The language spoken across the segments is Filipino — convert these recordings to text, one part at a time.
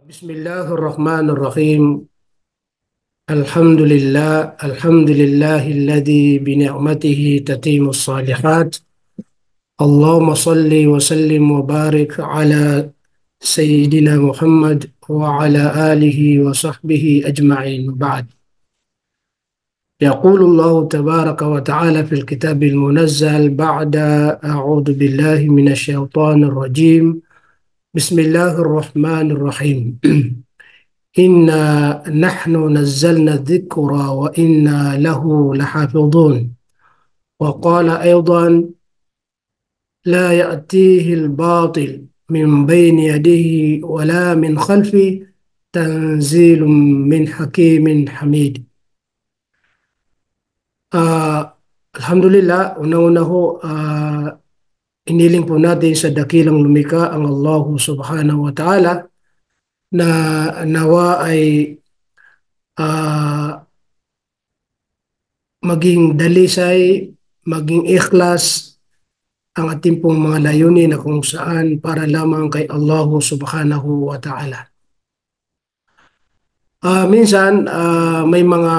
بسم الله الرحمن الرحيم. الحمد لله الذي بنعمته تتم الصالحات. اللهم صل وسلم وبارك على سيدنا محمد وعلى آله وصحبه أجمعين. بعد، يقول الله تبارك وتعالى في الكتاب المنزل بعد أعوذ بالله من الشيطان الرجيم. بسم الله الرحمن الرحيم. إنا نحن نزلنا الذكر وإنا له لحافظون. وقال أيضا: لا يأتيه الباطل من بين يديه ولا من خلفه تنزيل من حكيم حميد. Ah, Alhamdulillah, una-una ho, iniling po natin sa dakilang lumika ang Allah subhanahu wa ta'ala na nawa ay ah, maging dalisay, maging ikhlas ang ating pong mga layunin na kung saan para lamang kay Allah subhanahu wa ta'ala. Minsan, may mga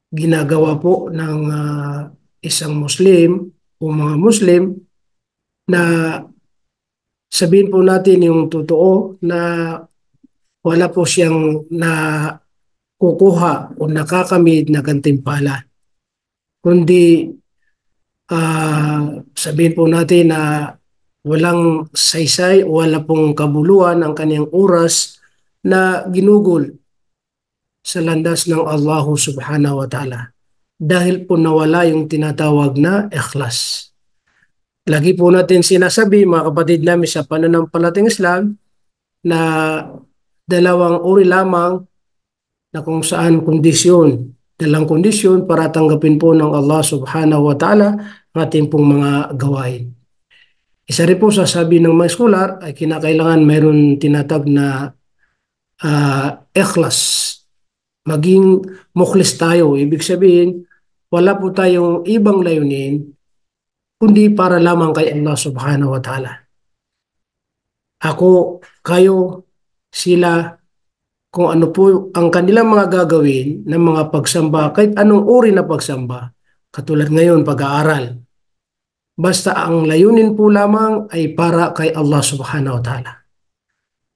ginagawa po ng isang Muslim o mga Muslim na sabihin po natin yung totoo na wala po siyang nakukuha o nakakamit na gantimpala. Kundi sabihin po natin na walang saysay, wala pong kabuluhan ang kanyang oras na ginugol sa landas ng Allah subhanahu wa ta'ala. Dahil po nawala yung tinatawag na ikhlas. Lagi po natin sinasabi, mga kapatid namin sa pananampalatayang Islam, na dalawang uri lamang na kung saan kondisyon, dalang kondisyon para tanggapin po ng Allah subhanahu wa ta'ala ang ating pong mga gawain. Isa rin po sa sabi ng mga scholar ay kinakailangan mayroon tinatag na ikhlas. Maging mukhlis tayo. Ibig sabihin, wala po tayong ibang layunin kundi para lamang kay Allah subhanahu wa ta'ala. Ako, kayo, sila, kung ano po ang kanilang mga gagawin ng mga pagsamba, kahit anong uri na pagsamba, katulad ngayon pag-aaral. Basta ang layunin po lamang ay para kay Allah subhanahu wa ta'ala.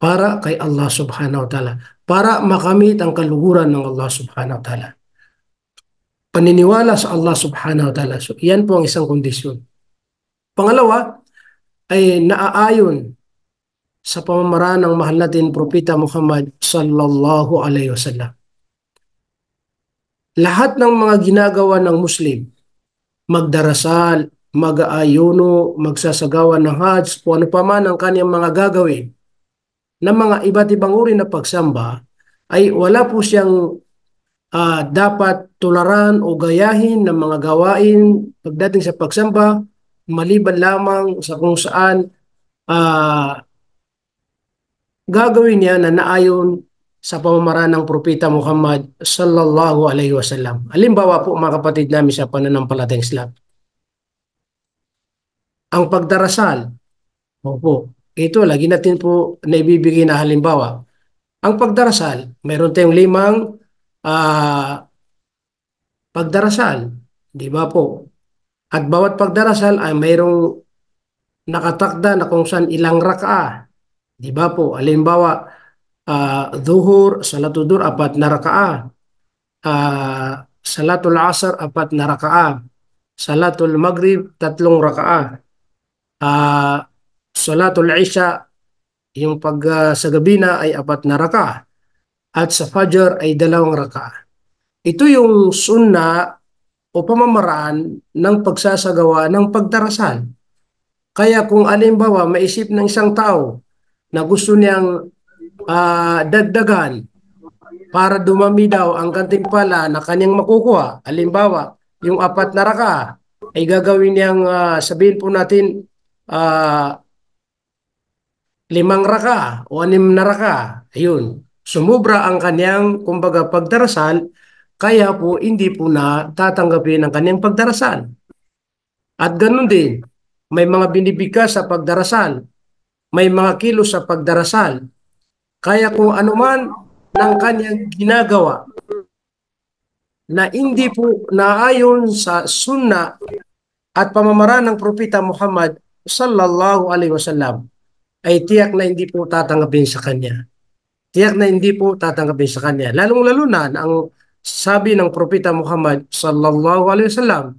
Para kay Allah subhanahu wa ta'ala. Para makamit ang kaluhuran ng Allah subhanahu wa ta'ala. Paniniwala sa Allah subhanahu wa ta'ala. So, yan po ang isang kondisyon. Pangalawa, ay naaayon sa pamamaraan ng mahal natin Propeta Muhammad sallallahu alaihi wasallam. Lahat ng mga ginagawa ng Muslim, magdarasal, mag-aayuno, magsasagawa ng Hajj, kung ano pa man ang kanyang mga gagawin, ng mga iba't ibang uri na pagsamba, ay wala po siyang dapat tularan o gayahin ng mga gawain pagdating sa pagsamba, maliban lamang sa kung saan gagawin niya na naayon sa pamamaraan ng Propeta Muhammad sallallahu alaihi wasallam. Halimbawa po, mga kapatid namin sa pananampalatayang Islam, ang pagdarasal, opo, ito lagi natin po naibibigay na halimbawa. Ang pagdarasal, mayroon tayong limang pagdarasal, di ba po? At bawat pagdarasal ay mayroong nakatakda na kung saan ilang rakaah. Di ba po? Halimbawa, Dhuhur, Salatul Dhuhr, 4 na rakaah. Salatul Asr, 4 na rakaah. Salatul Maghrib, 3 rakaah. Salatul Isha, yung sa gabi na ay 4 na rakaah. At sa Fajr ay 2 rakaah. Ito yung sunna o pamamaraan ng pagsasagawa ng pagdarasal. Kaya kung alimbawa maisip ng isang tao na gusto niyang dagdagan para dumami daw ang gantimpala na kanyang makukuha, alimbawa yung 4 na rakaah ay gagawin niyang sabihin po natin 5 rakaah o 6 na rakaah. Ayun, sumubra ang kanyang kumbaga pagdarasal, kaya po hindi po na tatanggapin ang kanyang pagdarasal. At ganun din, may mga binibigkas sa pagdarasal. may mga kilos sa pagdarasal. Kaya kung anuman ng kanyang ginagawa na hindi po naayon sa sunna at pamamaraan ng Propeta Muhammad sallallahu alaihi wasallam, ay tiyak na hindi po tatanggapin sa kanya. Tiyak na hindi po tatanggapin sa kanya. Lalong-lalo na ang sabi ng Propeta Muhammad sallallahu alaihi wasallam,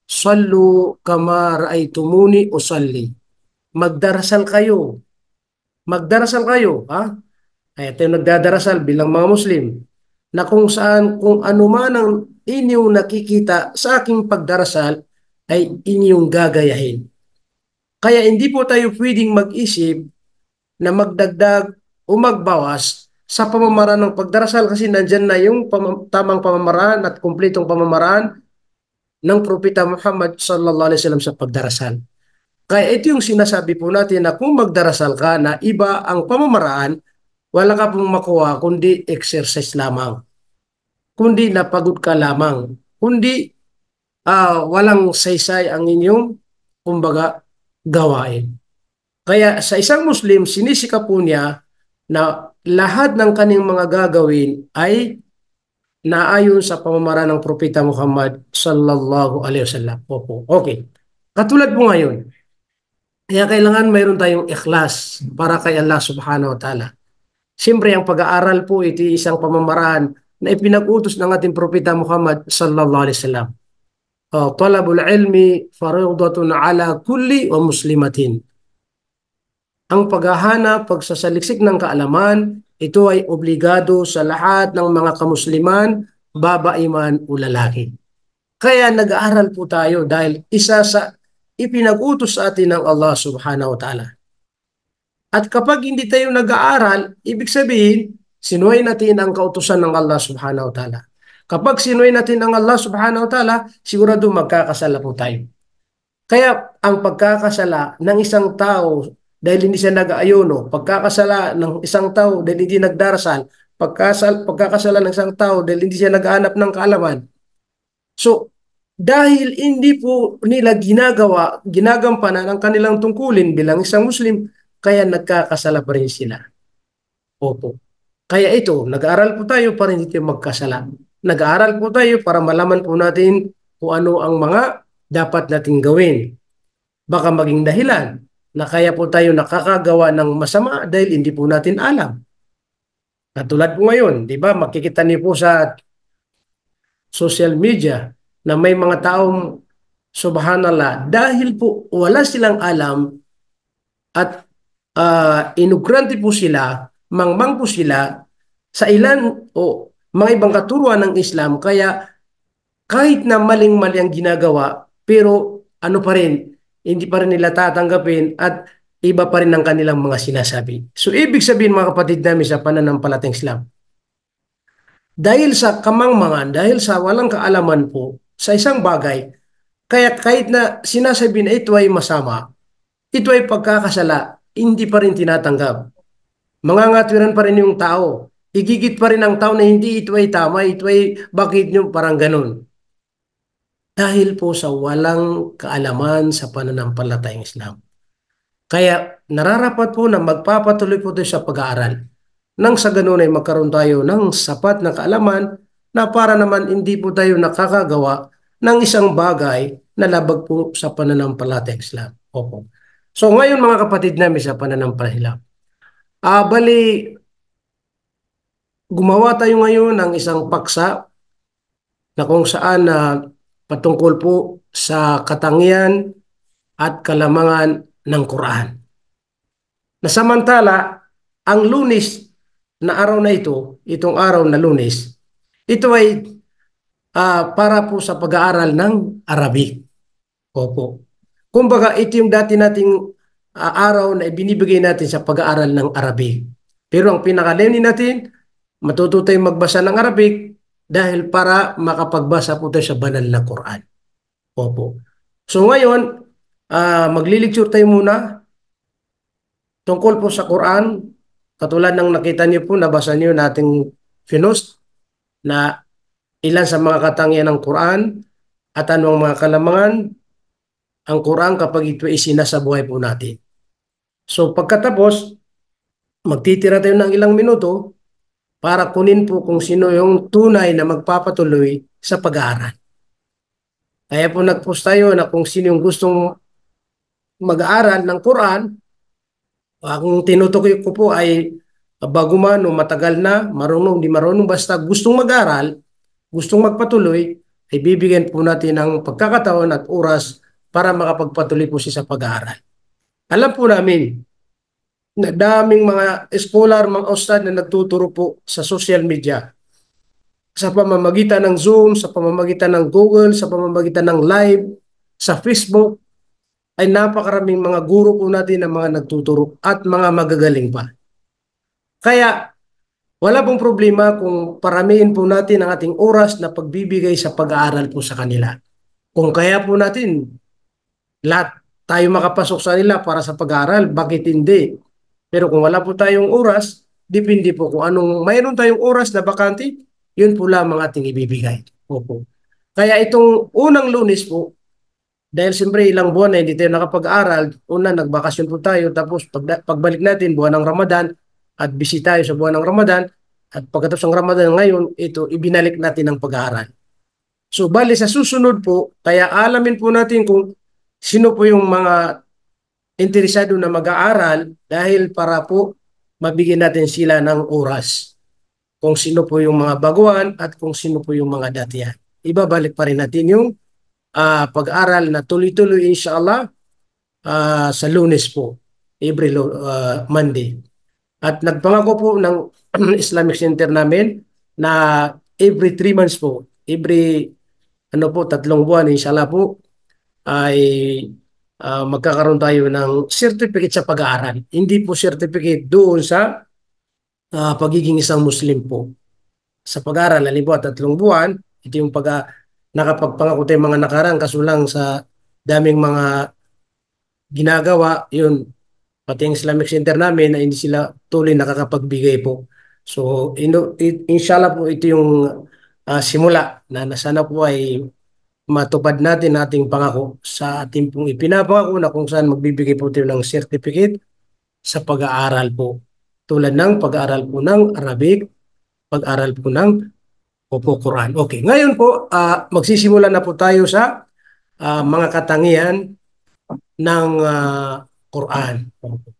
"Sallu kama raaitumuni usalli." Magdarasal kayo. Magdarasal kayo, ha? Ay tayo nagdadarasal bilang mga Muslim na kung saan kung ano man ang inyong nakikita sa aking pagdarasal ay inyong gagayahin. Kaya hindi po tayo pwedeng mag-isip na magdagdag o magbawas sa pamamaraan ng pagdarasal kasi nandyan na yung tamang pamamaraan at kumpletong pamamaraan ng Propeta Muhammad sallallahu alaihi wasallam sa pagdarasal. Kaya ito yung sinasabi po natin na kung magdarasal ka na iba ang pamamaraan, wala ka pong makuha kundi exercise lamang, kundi napagod ka lamang, kundi walang saysay ang inyong kumbaga gawain. Kaya sa isang Muslim, sinisika po niya na lahat ng kanyang mga gagawin ay naayon sa pamamaraan ng Propeta Muhammad sallallahu alaihi wasallam. Opo. Okay. Katulad po ngayon, kaya kailangan mayroon tayong ikhlas para kay Allah subhanahu wa ta'ala. Siyempre, ang pag-aaral po ito isang pamamaraan na ipinag-utos ng ating Propeta Muhammad sallallahu alaihi wasallam. Talabul ilmi fariidatun ala kulli wa muslimatin. Ang paghahanap, pagsasaliksik ng kaalaman, ito ay obligado sa lahat ng mga kamusliman, babae man o lalaki. Kaya nag-aaral po tayo dahil isa sa ipinag-utos sa atin ng Allah subhanahu wa ta'ala. At kapag hindi tayo nag-aaral, ibig sabihin, sinuway natin ang kautusan ng Allah subhanahu wa ta'ala. Kapag sinuway natin ang Allah subhanahu wa ta'ala, sigurado magkakasala po tayo. Kaya ang pagkakasala ng isang tao dahil hindi siya nag-ayuno, pagkakasala ng isang tao dahil hindi nagdarasal, pagkakasala ng isang tao dahil hindi siya nag-aanap ng kaalaman. So, dahil hindi po nila ginagampanan ang kanilang tungkulin bilang isang Muslim, kaya nagkakasala pa rin sila. Opo. Kaya ito, nag-aaral po tayo para hindi tayo magkasala. Nag-aaral po tayo para malaman po natin kung ano ang mga dapat nating gawin. Baka maging dahilan na kaya po tayo nakakagawa ng masama dahil hindi po natin alam. Katulad po ngayon, di ba, makikita niyo po sa social media na may mga taong subhanallah, dahil po wala silang alam at inugrante po sila, mangmang po sila sa ilan o mga ibang katuruan ng Islam, kaya kahit na maling-mali ang ginagawa, pero ano pa rin, hindi pa rin nila tatanggapin at iba pa rin ang kanilang mga sinasabi. So ibig sabihin mga kapatid namin sa pananampalatayang Islam, dahil sa kamangmangan, dahil sa walang kaalaman po sa isang bagay, kaya kahit na sinasabi na ito ay masama, ito ay pagkakasala, hindi pa rin tinatanggap. Mangangatwiran pa rin yung tao. Igigit pa rin ang tao na hindi ito ay tama, ito ay bakit nyo parang ganun. Dahil po sa walang kaalaman sa pananampalatayang Islam. Kaya nararapat po na magpapatuloy po tayo sa pag-aaral. Nang sa ganun ay magkaroon tayo ng sapat na kaalaman na para naman hindi po tayo nakakagawa ng isang bagay na labag po sa pananampalatayang Islam. Opo. So ngayon mga kapatid namin sa pananampalatayang Islam, bali gumawa tayo ngayon ng isang paksa na kung saan patungkol po sa katangian at kalamangan ng Quran. Na samantala, ang Lunes na araw na ito, itong araw na Lunes, ito ay para po sa pag-aaral ng Arabic. Opo. Kumbaga, ito yung dati nating araw na ibinibigay natin sa pag-aaral ng Arabic. Pero ang pinakalimni natin, matuto tayong magbasa ng Arabic dahil para makapagbasa po tayo sa banal na Quran. Opo. So ngayon, maglilecture tayo muna tungkol po sa Quran. Katulad ng nakita niyo po, nabasa niyo nating finost na ilan sa mga katangian ng Quran at ano ang mga kalamangan ang Quran kapag ito ay sinasa buhay po natin. So pagkatapos, magtitira tayo ng ilang minuto para kunin po kung sino yung tunay na magpapatuloy sa pag-aaral. Kaya po nag-post tayo na kung sino yung gustong mag-aaral ng Quran. Ang tinutukoy ko po ay bago man o matagal na, marunong, di marunong, basta gustong mag-aral, gustong magpatuloy, ay bibigyan po natin ng pagkakataon at oras para makapagpatuloy po siya sa pag-aaral. Alam po namin na daming mga scholar, mga ustad na nagtuturo po sa social media sa pamamagitan ng Zoom, sa pamamagitan ng Google, sa pamamagitan ng live, sa Facebook, ay napakaraming mga guro po natin na mga nagtuturo at mga magagaling pa. Kaya wala pong problema kung paramihin po natin ang ating oras na pagbibigay sa pag-aaral po sa kanila. Kung kaya po natin lahat tayo makapasok sa nila para sa pag-aaral, bakit hindi? Pero kung wala po tayong oras, depende po kung anong mayroon tayong oras na bakante, yun po lamang ating ibibigay. Opo. Kaya itong unang Lunes po, dahil siyempre ilang buwan na hindi tayo nakapag-aral, una nagbakasyon po tayo, tapos pagbalik natin buwan ng Ramadan, at busy tayo sa buwan ng Ramadan, at pagkatapos ng Ramadan ngayon, ito ibinalik natin ang pag-aaral. So bali sa susunod po, kaya alamin po natin kung sino po yung mga interesado na mag-aaral dahil para po mabigyan natin sila ng oras. Kung sino po yung mga baguhan at kung sino po yung mga datihan. Ibabalik pa rin natin yung pag-aral na tuloy-tuloy inshallah sa Lunes po, every Monday. At nagpangako po ng Islamic Center namin na every 3 months po, every 3 buwan inshallah po ay magkakaroon tayo ng certificate sa pag-aaral. Hindi po certificate doon sa pagiging isang Muslim po. Sa pag-aaral, halimbawa 3 buwan, ito yung nakapagpangako tayo mga nakarang, kaso lang sa daming mga ginagawa, yun, pati yung Islamic Center namin na hindi sila tuloy nakakapagbigay po. So, inshallah po ito yung simula na sana po ay matupad natin ating pangako sa ating pong ipinapangako na kung saan magbibigay po tayo ng certificate sa pag-aaral po. Tulad ng pag-aaral po ng Arabic, pag-aaral po ng Quran. Okay, ngayon po magsisimula na po tayo sa mga katangian ng Quran.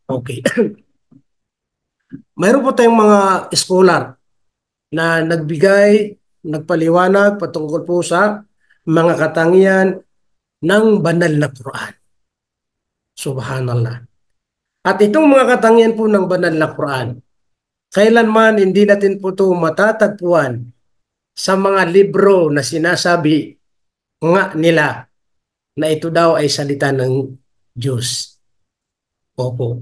Okay. Mayroon po tayong mga scholar na nagbigay, nagpaliwanag patungkol po sa mga katangian ng banal na Quran. Subhanallah. At itong mga katangian po ng banal na Quran, kailanman hindi natin po ito matatagpuan sa mga libro na sinasabi nga nila na ito daw ay salita ng Diyos. Opo.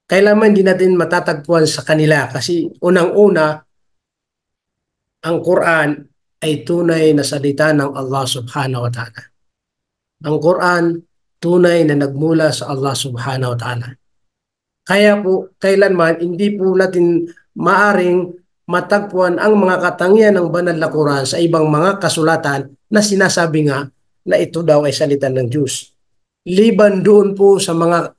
Kailanman hindi natin matatagpuan sa kanila kasi unang-una, ang Quran ay tunay na salita ng Allah subhanahu wa ta'ala. Ang Quran, tunay na nagmula sa Allah subhanahu wa ta'ala. Kaya po, kailanman, hindi po natin maaring matagpuan ang mga katangian ng banal na Quran sa ibang mga kasulatan na sinasabi nga na ito daw ay salita ng Diyos. Liban doon po sa mga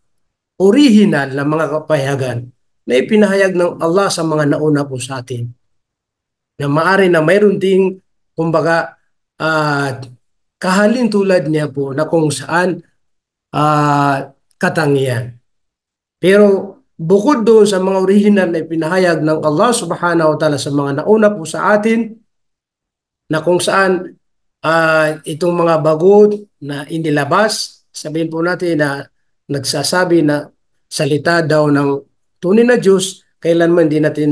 original na mga kapahayagan na ipinahayag ng Allah sa mga nauna po sa atin. Na maari na mayroon ding, kumbaga, kahalin tulad niya po na kung saan katangian. Pero bukod doon sa mga original na ipinahayag ng Allah subhanahu wa ta'ala sa mga nauna po sa atin, na kung saan itong mga bago na inilabas, sabihin po natin na nagsasabi na salita daw ng tunay na Diyos, kailanman din natin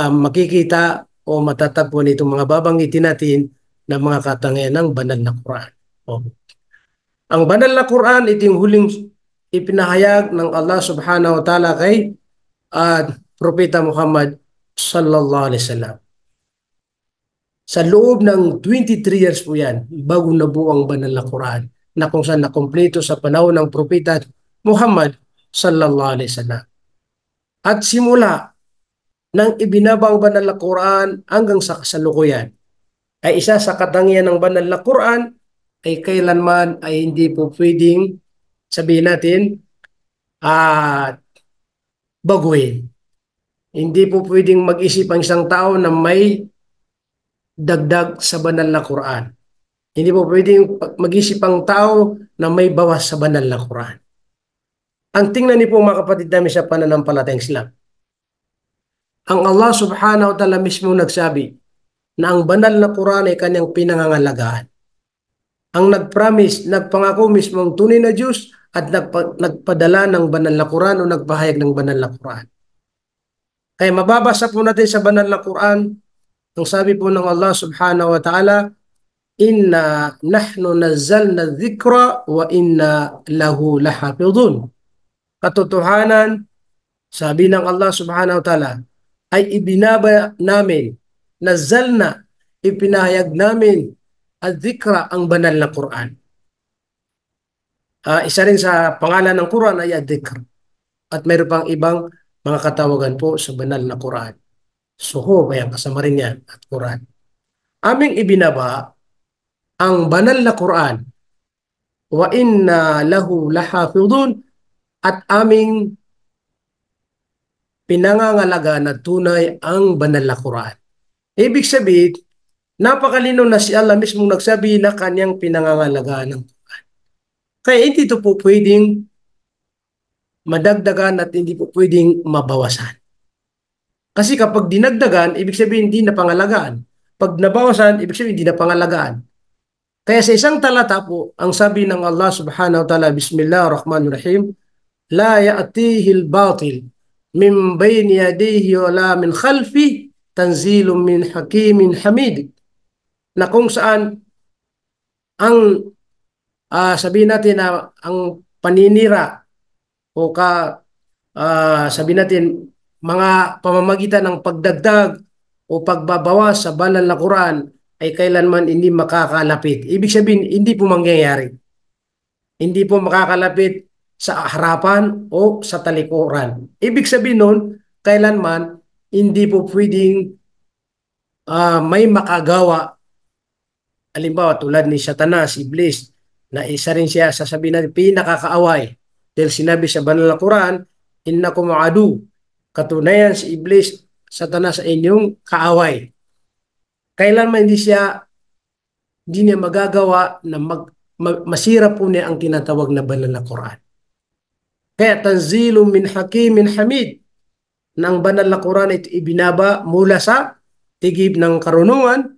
makikita o matatagpuan itong mga babanggitin natin na mga katangian ng banal na Quran. Ang banal na Quran, ito yung huling ipinahayag ng Allah subhanahu wa ta'ala kay Propeta Muhammad sallallahu alaihi wasallam. Sa loob ng 23 years po yan, bago nabuo ang banal na Quran, na kung saan nakumpleto sa panahon ng Propeta Muhammad sallallahu alaihi wasallam. At simula ng ibinabang banal na Quran hanggang sa kasalukuyan, ay isa sa katangian ng banal na Quran ay kailanman ay hindi po pwedeng sabihin natin at baguhin. Hindi po pwedeng mag-isip ang isang tao na may dagdag sa banal na Quran. Hindi po pwedeng mag-isip ang tao na may bawas sa banal na Quran. Ang tingnan niyo po mga kapatid namin sa pananampalatayang Islam. Ang Allah subhanahu wa ta'ala mismo nagsabi na ang banal na Quran ay kanyang pinangangalagaan. Ang nag-promise, nagpangako mismo ang tunay na Diyos at nagpadala ng banal na Quran o nagpahayag ng banal na Quran. Kaya mababasa po natin sa banal na Quran, ang sabi po ng Allah subhanahu wa ta'ala, Inna nahnu nazzalna dhikra wa inna lahu lahafidhun. Katotohanan, sabi ng Allah subhanahu wa ta'ala, ay ibinaba namin, nazzalna, ipinahayag namin, al-dhikra, ang banal na Quran. Isa rin sa pangalan ng Quran ay al-dhikr. At mayroon pang ibang mga katawagan po sa banal na Quran. Suho, kaya kasama rin yan, at Quran. Aming ibinaba ang banal na Quran, wa inna lahu lahafidhun, at aming pinangangalaga na tunay ang banal na Quran. Ibig sabihin, napakalinaw na si Allah mismo nagsabi na kanyang pinangangalagaan ng Quran. Kaya hindi ito po pwedeng madagdagan at hindi po pwedeng mabawasan. Kasi kapag dinagdagan, ibig sabihin hindi na pangalagaan. Pag nabawasan, ibig sabihin hindi na pangalagaan. Kaya sa isang talata po, ang sabi ng Allah subhanahu wa ta'ala, Bismillahirrahmanirrahim, La ya'tihil batil min bayni yadayhi wa la min khalfi tanzilun min hakimin hamid. Na kung saan ang sabihin natin na ang paninira o sabihin natin mga pamamagitan ng pagdagdag o pagbabawas sa banal na Quran ay kailanman hindi makakalapit. Ibig sabihin, hindi po mangyayari. Hindi po makakalapit sa harapan o sa talikuran. Ibig sabihin nun, kailanman hindi po pwedeng may makagawa. Halimbawa, tulad ni Satanas, Iblis, na isa rin siya sasabihin natin pinakakaaway. Dahil sinabi sa banal na Quran, innakum adu, katunayan si Iblis, Satanas sa inyong kaaway. Kailanman hindi niya magagawa na masira po niya ang tinatawag na banal na Quran. Kaya tanzilum min hakimin hamid, na ang banal na Quran ito ibinaba mula sa tigib ng karunungan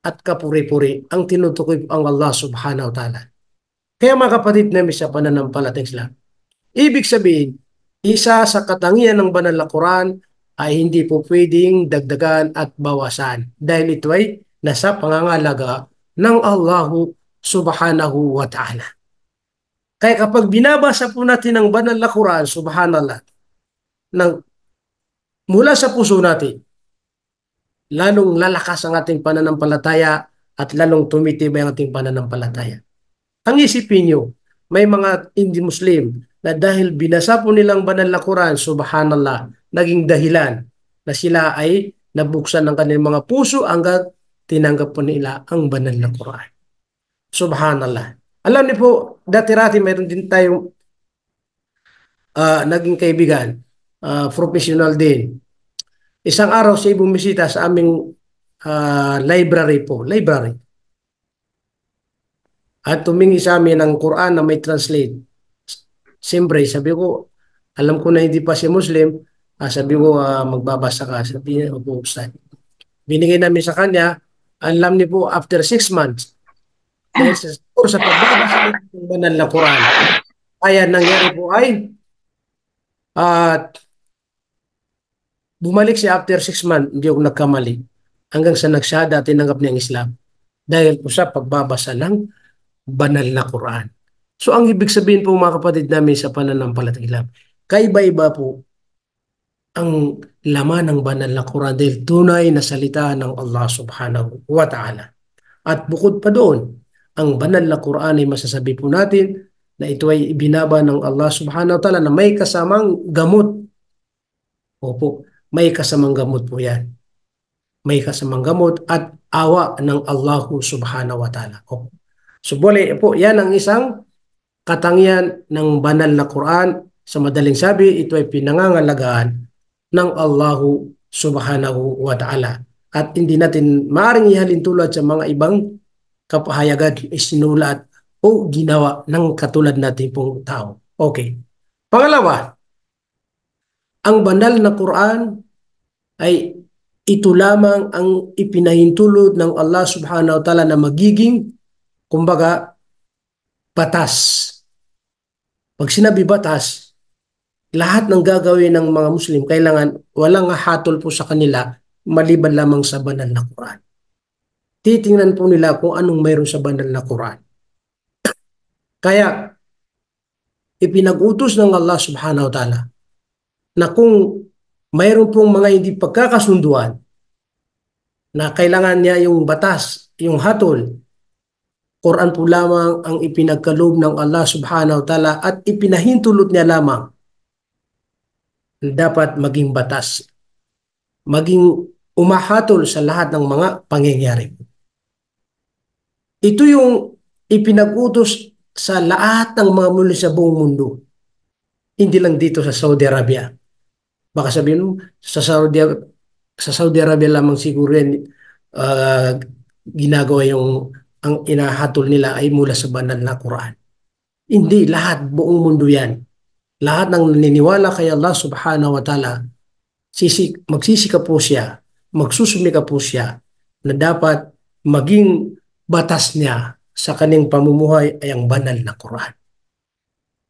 at kapuri-puri, ang tinutukoy ang Allah subhanahu wa ta'ala. Kaya mga kapatid namin sa pananampalatayang Islam, ibig sabihin, isa sa katangian ng banal na Quran ay hindi po pwedeng dagdagan at bawasan dahil ito ay nasa pangangalaga ng Allahu subhanahu wa ta'ala. Kaya kapag binabasa po natin ang banal na Quran, subhanallah, mula sa puso natin, lalong lalakas ang ating pananampalataya at lalong tumitibay ang ating pananampalataya. Ang isipin nyo, may mga hindi-Muslim na dahil binasa po nilang banal na Quran, subhanallah, naging dahilan na sila ay nabuksan ng kanilang mga puso hanggang tinanggap po nila ang banal na Quran. Subhanallah. Alam niyo po, dati-rati mayroon din tayong naging kaibigan, professional din. Isang araw siya bumisita sa aming library. At tumingi sa amin ng Quran na may translate. Siyempre, sabi ko, alam ko na hindi pa siya Muslim, sabi ko, magbabasa ka. Sabi niya, opo, Ustad. Binigay namin sa kanya, alam niyo po, after 6 months, dahil sa pagbabasa ng banal na Quran, kaya nangyari po ay, bumalik siya after 6 months, hindi ako nagkamali, hanggang sa nagsyada, tinanggap niya ang Islam. Dahil po sa pagbabasa ng banal na Quran. So ang ibig sabihin po mga kapatid namin sa pananampalatayang Islam, kaiba-iba po ang laman ng banal na Quran dahil tunay na salita ng Allah subhanahu wa ta'ala. At bukod pa doon, ang banal na Quran ay masasabi po natin na ito ay ibinaba ng Allah subhanahu wa ta'ala na may kasamang gamot. Opo, may kasamang gamot po yan. May kasamang gamot at awa ng Allah subhanahu wa ta'ala. Opo. So, bole po, yan ang isang katangian ng banal na Quran. Sa madaling sabi, ito ay pinangangalagaan ng Allahu subhanahu wa ta'ala. At hindi natin maaaring ihalin tulad sa mga ibang kapahayagan isinulat o ginawa ng katulad natin pong tao. Okay. Pangalawa, ang banal na Quran ay ito lamang ang ipinahintulot ng Allah subhanahu wa ta'ala na magiging, kumbaga, batas. Pag sinabi batas, lahat ng gagawin ng mga Muslim, kailangan walang hatol po sa kanila maliban lamang sa banal na Quran. Titingnan po nila kung anong mayroon sa banal na Quran. Kaya, ipinag-utos ng Allah subhanahu wa ta'ala na kung mayroon pong mga hindi pagkakasunduan na kailangan niya yung batas, yung hatol, Quran po lamang ang ipinagkaloob ng Allah subhanahu wa ta'ala at ipinahintulot niya lamang na dapat maging batas, maging umahatol sa lahat ng mga pangyayari. Ito yung ipinag-utos sa lahat ng mga muli sa buong mundo. Hindi lang dito sa Saudi Arabia. Baka sabihin mo, sa Saudi Arabia lamang siguro yan, ginagawa yung ang inahatol nila ay mula sa banal na Quran. Hindi, lahat, buong mundo yan. Lahat ng naniniwala kay Allah subhanahu wa ta'ala, magsisika po siya, magsusumika po siya na dapat maging batas niya sa kanyang pamumuhay ay ang banal na Quran.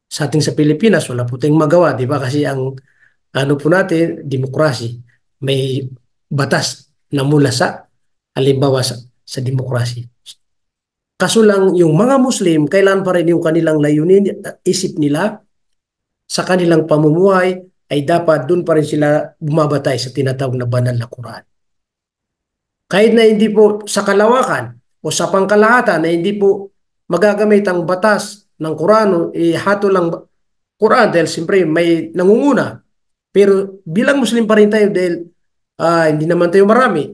Sa ating sa Pilipinas, wala po tayong magawa, di ba? Kasi ang ano po natin, demokrasi, may batas na mula sa, halimbawa sa demokrasi. Kaso lang yung mga Muslim, kailan pa rin yung kanilang layunin, isip nila, sa kanilang pamumuhay, ay dapat doon pa rin sila bumabatay sa tinatawag na banal na Quran. Kahit na hindi po sa kalawakan o sa pangkalahatan na hindi po magagamit ang batas ng Quran o ihato lang Quran dahil siyempre may nangunguna. Pero bilang Muslim pa rin tayo dahil hindi naman tayo marami.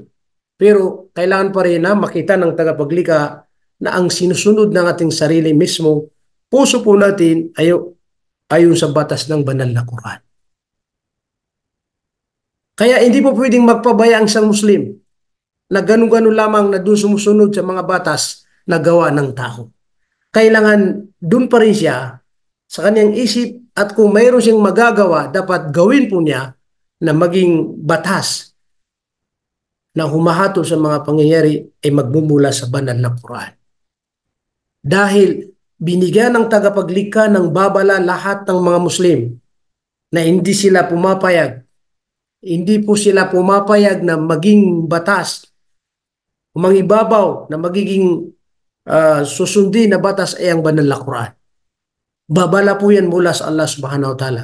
Pero kailangan pa rin na makita ng tagapaglikha na ang sinusunod ng ating sarili mismo, puso po natin ayon sa batas ng banal na Quran. Kaya hindi po pwedeng magpabaya ang isang Muslim na gano'n-gano'n lamang na doon sumusunod sa mga batas na gawa ng tao. Kailangan doon pa rin siya sa kanyang isip at kung mayroon siyang magagawa, dapat gawin po niya na maging batas na humahatol sa mga pangyayari ay magmumula sa banal na Quran. Dahil binigyan ng tagapaglikha ng babala lahat ng mga Muslim na hindi sila pumapayag, hindi po sila pumapayag na maging batas, umangibabaw na magiging susundin na batas ay ang banal na Quran. Babala po yan mula sa Allah subhanahu wa ta'ala.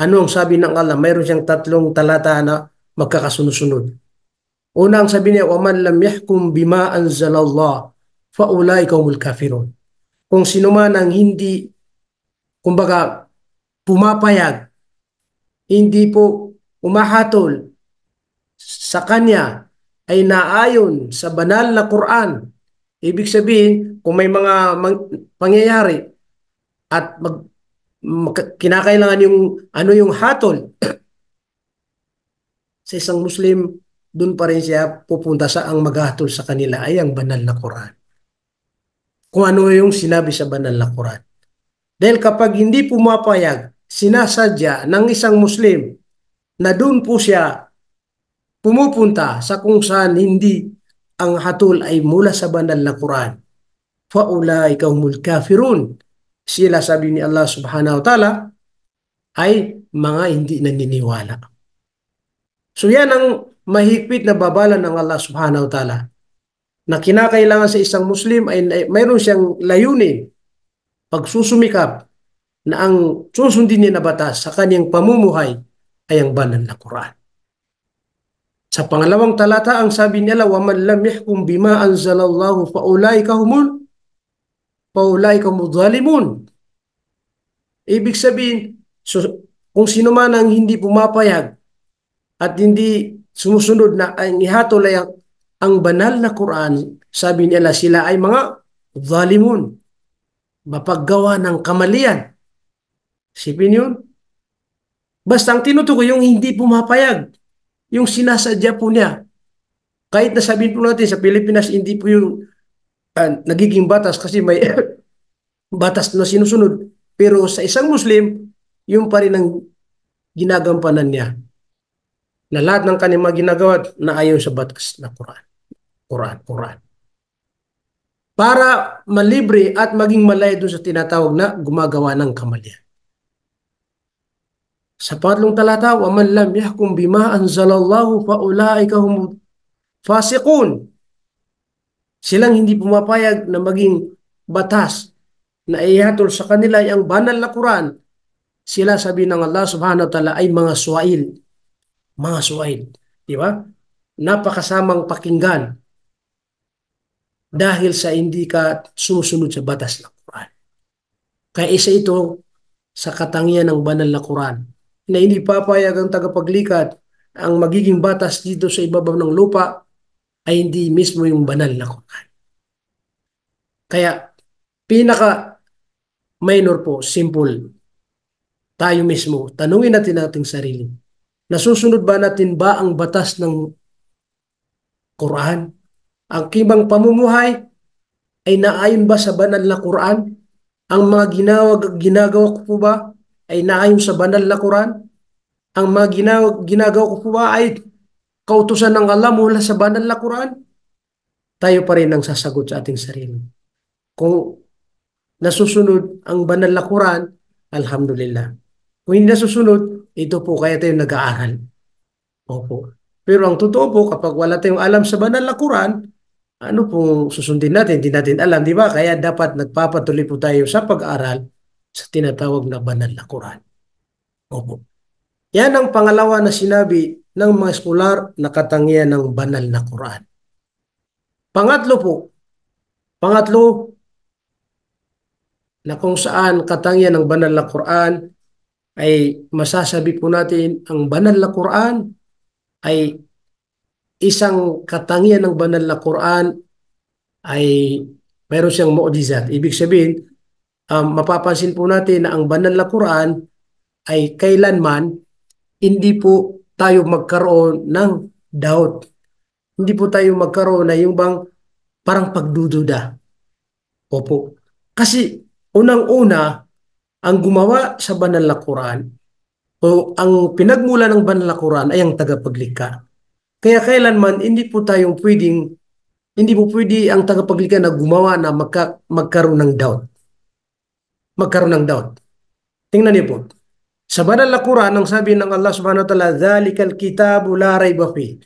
Ano ang sabi ng Allah? Mayroon siyang 3 talata na magkakasunod-sunod. Una ang sabi niya, وَمَنْ لَمْ يَحْكُمْ بِمَا أَنزَلَ اللَّهُ فَأُولَٰئِكَ هُمُ الْكَافِرُونَ. Kung sino man ang hindi, kumbaga, pumapayag, hindi po umahatol sa kanya ay naayon sa banal na Quran. Ibig sabihin, kung may mga pangyayari at kinakailangan yung hatol sa isang Muslim, doon pa rin siya pupunta sa ang maghatol sa kanila ay ang banal na Quran. Kung ano yung sinabi sa banal na Quran. Dahil kapag hindi pumapayag, sinasadya ng isang Muslim na doon po siya pumupunta sa kung saan hindi ang hatol ay mula sa banal na Quran. فَأُولَٰئِكَ هُمُ الْكَافِرُونَ. Sila, sabi ni Allah subhanahu wa ta'ala, ay mga hindi naniniwala. So yan ang mahigpit na babala ng Allah subhanahu wa ta'ala na kinakailangan sa isang Muslim ay mayroon siyang layunin, pagsusumikap na ang susundin niya na batas sa kanyang pamumuhay ay ang banal na Quran. Sa pangalawang talata, ang sabi nila, وَمَنْ لَمْ يَحْكُمْ بِمَا أَنزَلَ اللَّهُ فَأُولَٰئِكَ هُمُ الظَّالِمُونَ. Ibig sabihin, kung sino man ang hindi pumapayag at hindi sumusunod na ang ihatol ay ang banal na Quran, sabi nila sila ay mga zalimun, mapaggawa ng kamalian. Sipin yun. Basta ang tinutukoy yung hindi pumapayag, yung sinasadya po niya. Kahit na sabihin po natin sa Pilipinas, hindi po yung nagiging batas kasi may batas na sinusunod. Pero sa isang Muslim, yung pa rin ang ginagampanan niya na lahat ng kanyang mga ginagawa na ayon sa batas na Quran. Quran, Quran. Para malibre at maging malaya doon sa tinatawag na gumagawa ng kamalian. Sa pangatlong talata, وَمَنْ لَمْ يَحْكُمْ بِمَا أَنْزَلَ اللَّهُ فَأُولَٰئِكَ هُمُ الْفَاسِقُونَ. Silang hindi pumapayag na maging batas na ihatol sa kanila ay ang banal na Quran. Sila, sabi ng Allah subhanahu wa ta'ala, ay mga suwail. Mga suwail. Di ba? Napakasamang pakinggan dahil sa hindi ka sumusunod sa batas ng Quran. Kaya isa ito sa katangian ng banal na Quran na hindi papayag ang tagapaglikat ang magiging batas dito sa ibabaw ng lupa ay hindi mismo yung banal na Quran. Kaya pinaka minor po, simple, tayo mismo, tanungin natin ating sarili. Nasusunod ba natin ba ang batas ng Quran? Ang kibang pamumuhay ay naayon ba sa banal na Quran? Ang mga ginagawa ko po ba ay naayon sa banal na Quran? Ang mga ginagawa ko po ba ay kautusan ng Allah mula sa banal na Quran? Tayo pa rin ang sasagot sa ating sarili. Kung nasusunod ang banal na Quran, alhamdulillah. Kung hindi nasusunod, ito po kaya tayo nag-aaral. Opo. Pero ang totoo po, kapag wala tayong alam sa banal na Quran, ano pong susundin natin? Hindi natin alam, di ba? Kaya dapat nagpapatuloy po tayo sa pag-aaral sa tinatawag na banal na Quran. Opo. Yan ang pangalawa na sinabi ng mga eskolar na katangian ng banal na Quran. Pangatlo na kung saan katangian ng banal na Quran ay masasabi po natin ang banal na Quran ay isang katangian ng banal na Quran ay mayroon siyang mu'jizat. Ibig sabihin, mapapansin po natin na ang banal na Quran ay kailanman hindi po tayo magkaroon ng doubt. Hindi po tayo magkaroon na yung bang parang pagdududa. Opo. Kasi unang-una, ang gumawa sa banal na Quran o ang pinagmula ng banal na Quran ay ang tagapaglikha. Kaya kailanman hindi po pwede ang tagapaglikha na gumawa na magkaroon ng doubt. Magkaroon ng doubt. Tingnan niyo po. Sa banal na Quran, ang sabi ng Allah subhanahu wa ta'ala, "Dhalikal kitabu la rayba fihi."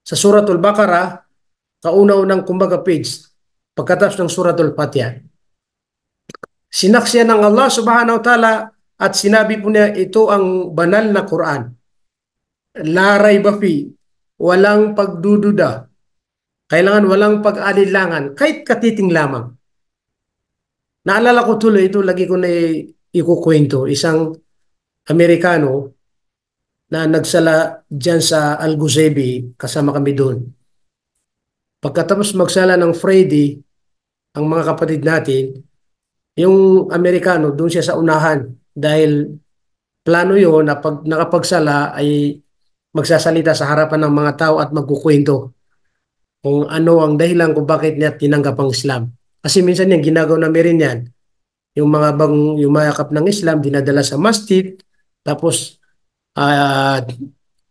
Sa Suratul Baqarah, kauna-unang kumbaga page, pagkatapos ng Suratul Fatiha. Sinaksiyan ng Allah subhanahu wa ta'ala at sinabi po niya, ito ang banal na Quran. La rayba fihi. Walang pagdududa. Kailangan walang pag-alilangan, kahit katiting lamang. Naalala ko tuloy ito, lagi ko na ikukwento. Isang Amerikano na nagsala dyan sa Al-Guzaybi, kasama kami doon. Pagkatapos magsala ng Friday, ang mga kapatid natin, yung Amerikano, doon siya sa unahan. Dahil plano yun na pag nakapagsala ay magsasalita sa harapan ng mga tao at magkukwento kung ano ang dahilan kung bakit niya tinanggap ang Islam. Kasi minsan yung ginagawa na meron yan, yung mga yumayakap ng Islam, dinadala sa masjid, tapos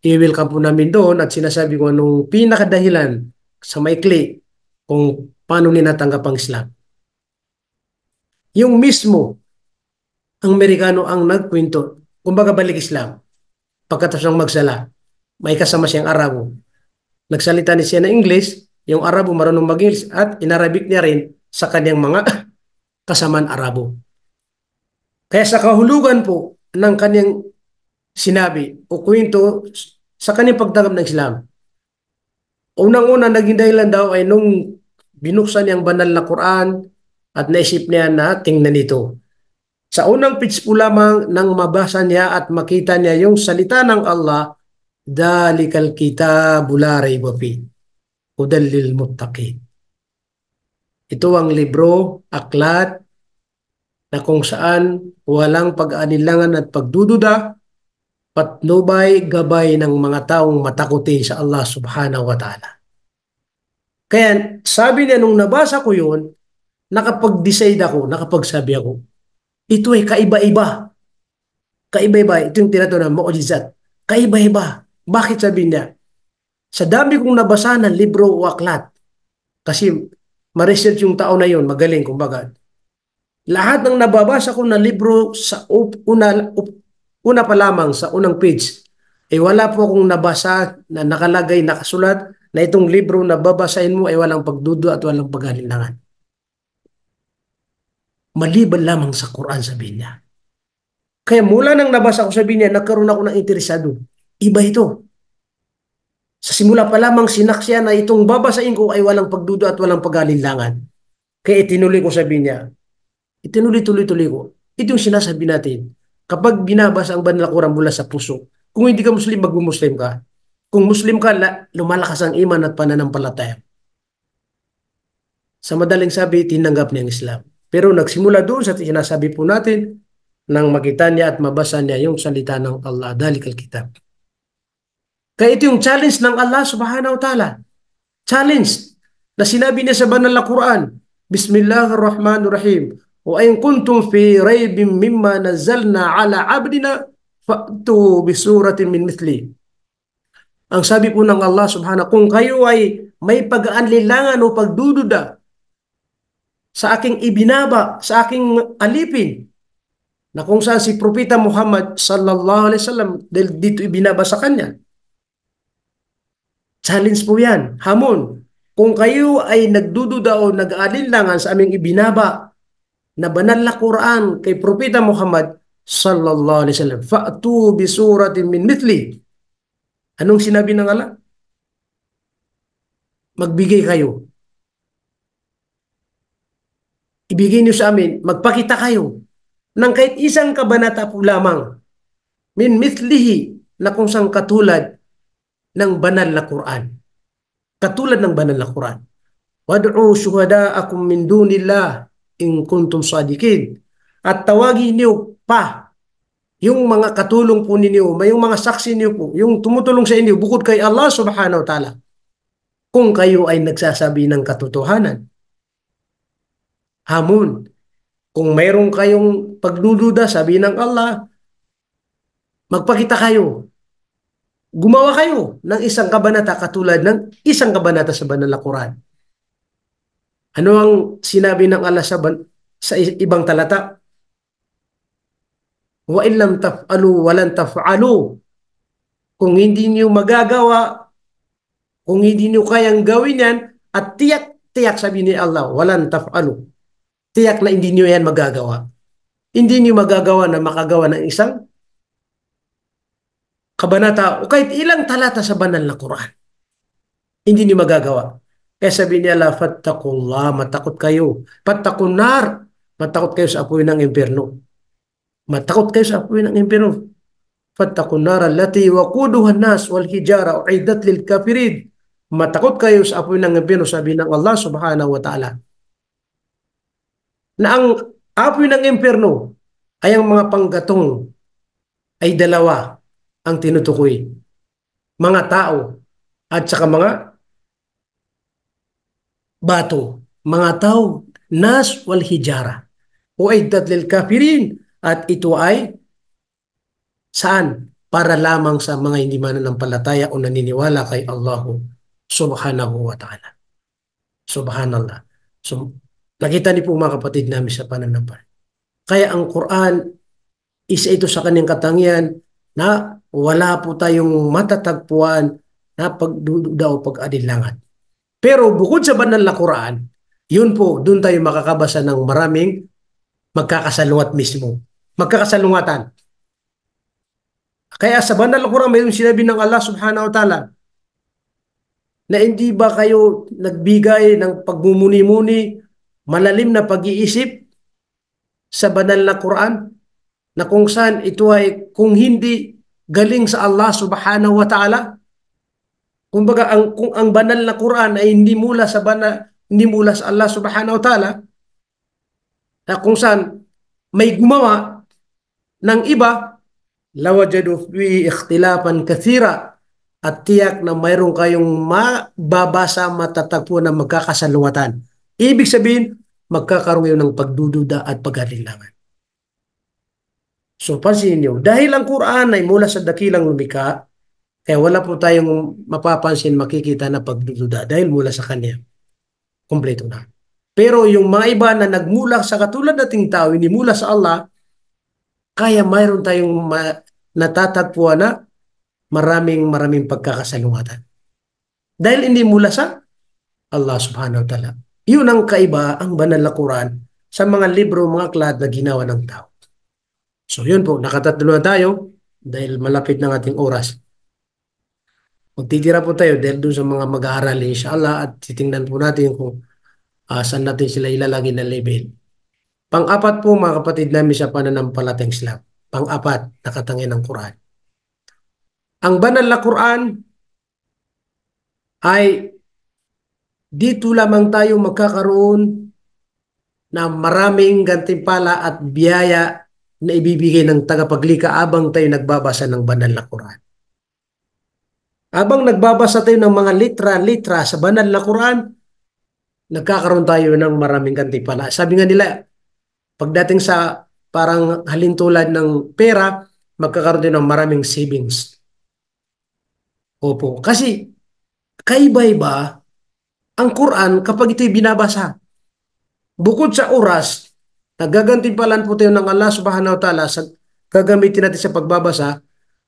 i-welcome po namin doon at sinasabi ko anong pinakadahilan sa maikli kung paano ninatanggap ang Islam. Yung mismo, ang Amerikano ang nagkwento, kumbaga balik Islam, pagkatapos ng magsala, may kasama siyang Arabo. Nagsalita niya siya ng English, yung Arabo marunong mag-English at inarabik niya rin sa kanyang mga kasamaan Arabo. Kaya sa kahulugan po ng kanyang sinabi o kwento sa kanyang pagtanggap ng Islam, unang-una naging dahilan daw ay nung binuksan niyang banal na Quran at naisip niya na tingnan ito. Sa unang page po lamang nang mabasa niya at makita niya yung salita ng Allah, "Dhalikal kitabu la rayba fihi hudal lil muttaqin." Ito ang libro, aklat, na kung saan walang pag-aalinlangan at pagdududa, patnubay, gabay ng mga taong matakuti sa Allah subhanahu wa ta'ala. Kaya sabi niya nung nabasa ko yun, nakapag-decide ako, nakapagsabi ako, ito ay kaiba-iba. Kaiba-iba. Ito yung tinatawag na mu'jizat. Kaiba-iba. Bakit sabi niya? Sa dami kong nabasa ng libro o aklat, kasi ma-research yung tao na yun, magaling kumbaga. Lahat ng nababasa ko na libro sa una pa lamang sa unang page, wala po akong nabasa na nakalagay, nakasulat na itong libro na babasahin mo ay walang pagdudo at walang pag-alinlangan. Maliban lamang sa Quran, sabi niya. Kaya mula nang nabasa ko, sabi niya, nagkaroon ako ng interesado. Iba ito. Sa simula pa lamang sinaksya na itong babasahin ko ay walang pagdudo at walang pag-alinlangan. Kaya itinuloy ko, sabi niya. Itinuloy-tuloy-tuloy ko. Ito yung sinasabi natin. Kapag binabasa ang banal na Quran mula sa puso, kung hindi ka Muslim, mag-Muslim ka. Kung Muslim ka, lumalakas ang iman at pananampalataya. Sa madaling sabi, tinanggap niya ang Islam. Pero nagsimula doon sa sinasabi po natin nang makita niya at mabasa niya yung salita ng Allah, dalikal kitab. Kaya ito yung challenge ng Allah subhanahu wa ta'ala. Challenge na sinabi niya sa banal na Quran. Bismillahirrahmanirrahim. Wa in kuntum fi raybin mimma nazzalna ala abdina fa'tu bi suratin min mithli. Ang sabi po ng Allah subhanahu, kung kayo ay may pag-aanlilangan o pagdududa sa aking ibinaba, sa aking alipin, na kung saan si Propeta Muhammad sallallahu alaihi wasallam, dahil dito ibinaba sa kanya. Challenge po yan, hamon. Kung kayo ay nagdududa o nag-aalinlangan sa aming ibinaba na banal na Quran kay Propeta Muhammad sallallahu alaihi wasallam, fa'tu bi suratin min mithli. Anong sinabi ng Allah? Magbigay kayo. Ibigay niyo sa amin, magpakita kayo ng kahit isang kabanata po lamang min mithlihi, na kung saan katulad ng banal na Quran. Katulad ng banal na Quran. Wad'u shuhada'akum min dunillah in kuntum sadiqin. At tawagin niyo pa yung mga katulong po ninyo, yung mga saksi niyo po, yung tumutulong sa inyo bukod kay Allah subhanahu wa ta'ala, kung kayo ay nagsasabi ng katotohanan. Hamon. Kung mayroon kayong pagdududa, sabi ng Allah, magpakita kayo. Gumawa kayo ng isang kabanata katulad ng isang kabanata sa banal na Quran. Ano ang sinabi ng Allah sa ibang talata? Wa in lam taf'alu wa lan taf'alu. Kung hindi niyo magagawa, kung hindi niyo kayang gawin yan, at tiyak sabi ni Allah, walan taf'alu. Tiyak na hindi niyo yan magagawa. Hindi niyo magagawa na makagawa ng isang kabanata o kahit ilang talata sa banal na Quran. Hindi niyo magagawa. Kaya sabi niya, la fattakullah, matakot kayo. Fattakun nar, matakot kayo sa apoy ng impyerno. Matakot kayo sa apoy ng impyerno. Fattakun nar allati waquduha an-nas wal hijara uiddat lil kafirin. Matakot kayo sa apoy ng impyerno, sabi ng Allah subhanahu wa ta'ala. Na ang apoy ng impyerno ay ang mga panggatong ay dalawa ang tinutukoy. Mga tao at saka mga bato. Mga tao, nas wal hijara. Uiddat lil kafirin. At ito ay saan? Para lamang sa mga hindi mananampalataya o naniniwala kay Allah subhanahu wa ta'ala. Subhanallah. So, nakita niyo po mga kapatid namin sa pananampalataya. Kaya ang Quran, isa ito sa kanyang katangian na wala po tayong matatagpuan na pagdududa o pag-adilangan. Pero bukod sa banal na Quran, yun po, doon tayo makakabasa ng maraming magkakasalungat mismo. Magkakasalungatan. Kaya sa banal na Quran, mayroong sinabi ng Allah subhanahu wa ta'ala na hindi ba kayo nagbigay ng pagmumuni-muni, malalim na pag-iisip sa banal na Quran, na kung saan ito ay kung hindi galing sa Allah subhanahu wa ta'ala. Kumbaga, kung ang banal na Quran ay hindi mula sa hindi mula sa Allah subhanahu wa ta'ala, na kung saan may gumawa ng iba, lawajadu fi ikhtilafan kathira, at tiyak na mayroon kayong mababasa, matatagpo na magkakasalungatan. Ibig sabihin, magkakaroon ng pagdududa at pag-alinlangan. So pansinin nyo, dahil ang Quran ay mula sa dakilang lumikha, kaya wala po tayong mapapansin, makikita na pagdududa dahil mula sa Kanya. Kompleto na. Pero yung mga iba na nagmula sa katulad nating tao, hindi mula sa Allah, kaya mayroon tayong natatagpuan na maraming pagkakasalungatan. Dahil hindi mula sa Allah subhanahu wa ta'ala. Yun ang kaiba, ang banal na Quran sa mga libro, mga aklat na ginawa ng tao. So yun po, nakatatlo na tayo dahil malapit ng ating oras. Magtitira po tayo dahil doon sa mga mag-aaral inshallah, at titingnan po natin kung saan natin sila ilalagay na label. Pang-apat po mga kapatid namin sa pananampalatayang Islam. Pang-apat na katangian ng Quran. Ang banal na Quran ay dito lamang tayo magkakaroon na maraming gantimpala at biyaya na ibibigay ng tagapaglikha abang tayo nagbabasa ng banal na Quran. Abang nagbabasa tayo ng mga litra sa banal na Quran, nagkakaroon tayo ng maraming gantimpala. Sabi nga nila, pagdating sa parang halintulad ng pera, magkakaroon tayo ng maraming savings. Opo, kasi kaiba-iba ang Quran kapag ito'y binabasa. Bukod sa oras, nagagantimpalan po tayo ng Allah subhanahu wa ta'ala sa gagamitin natin sa pagbabasa,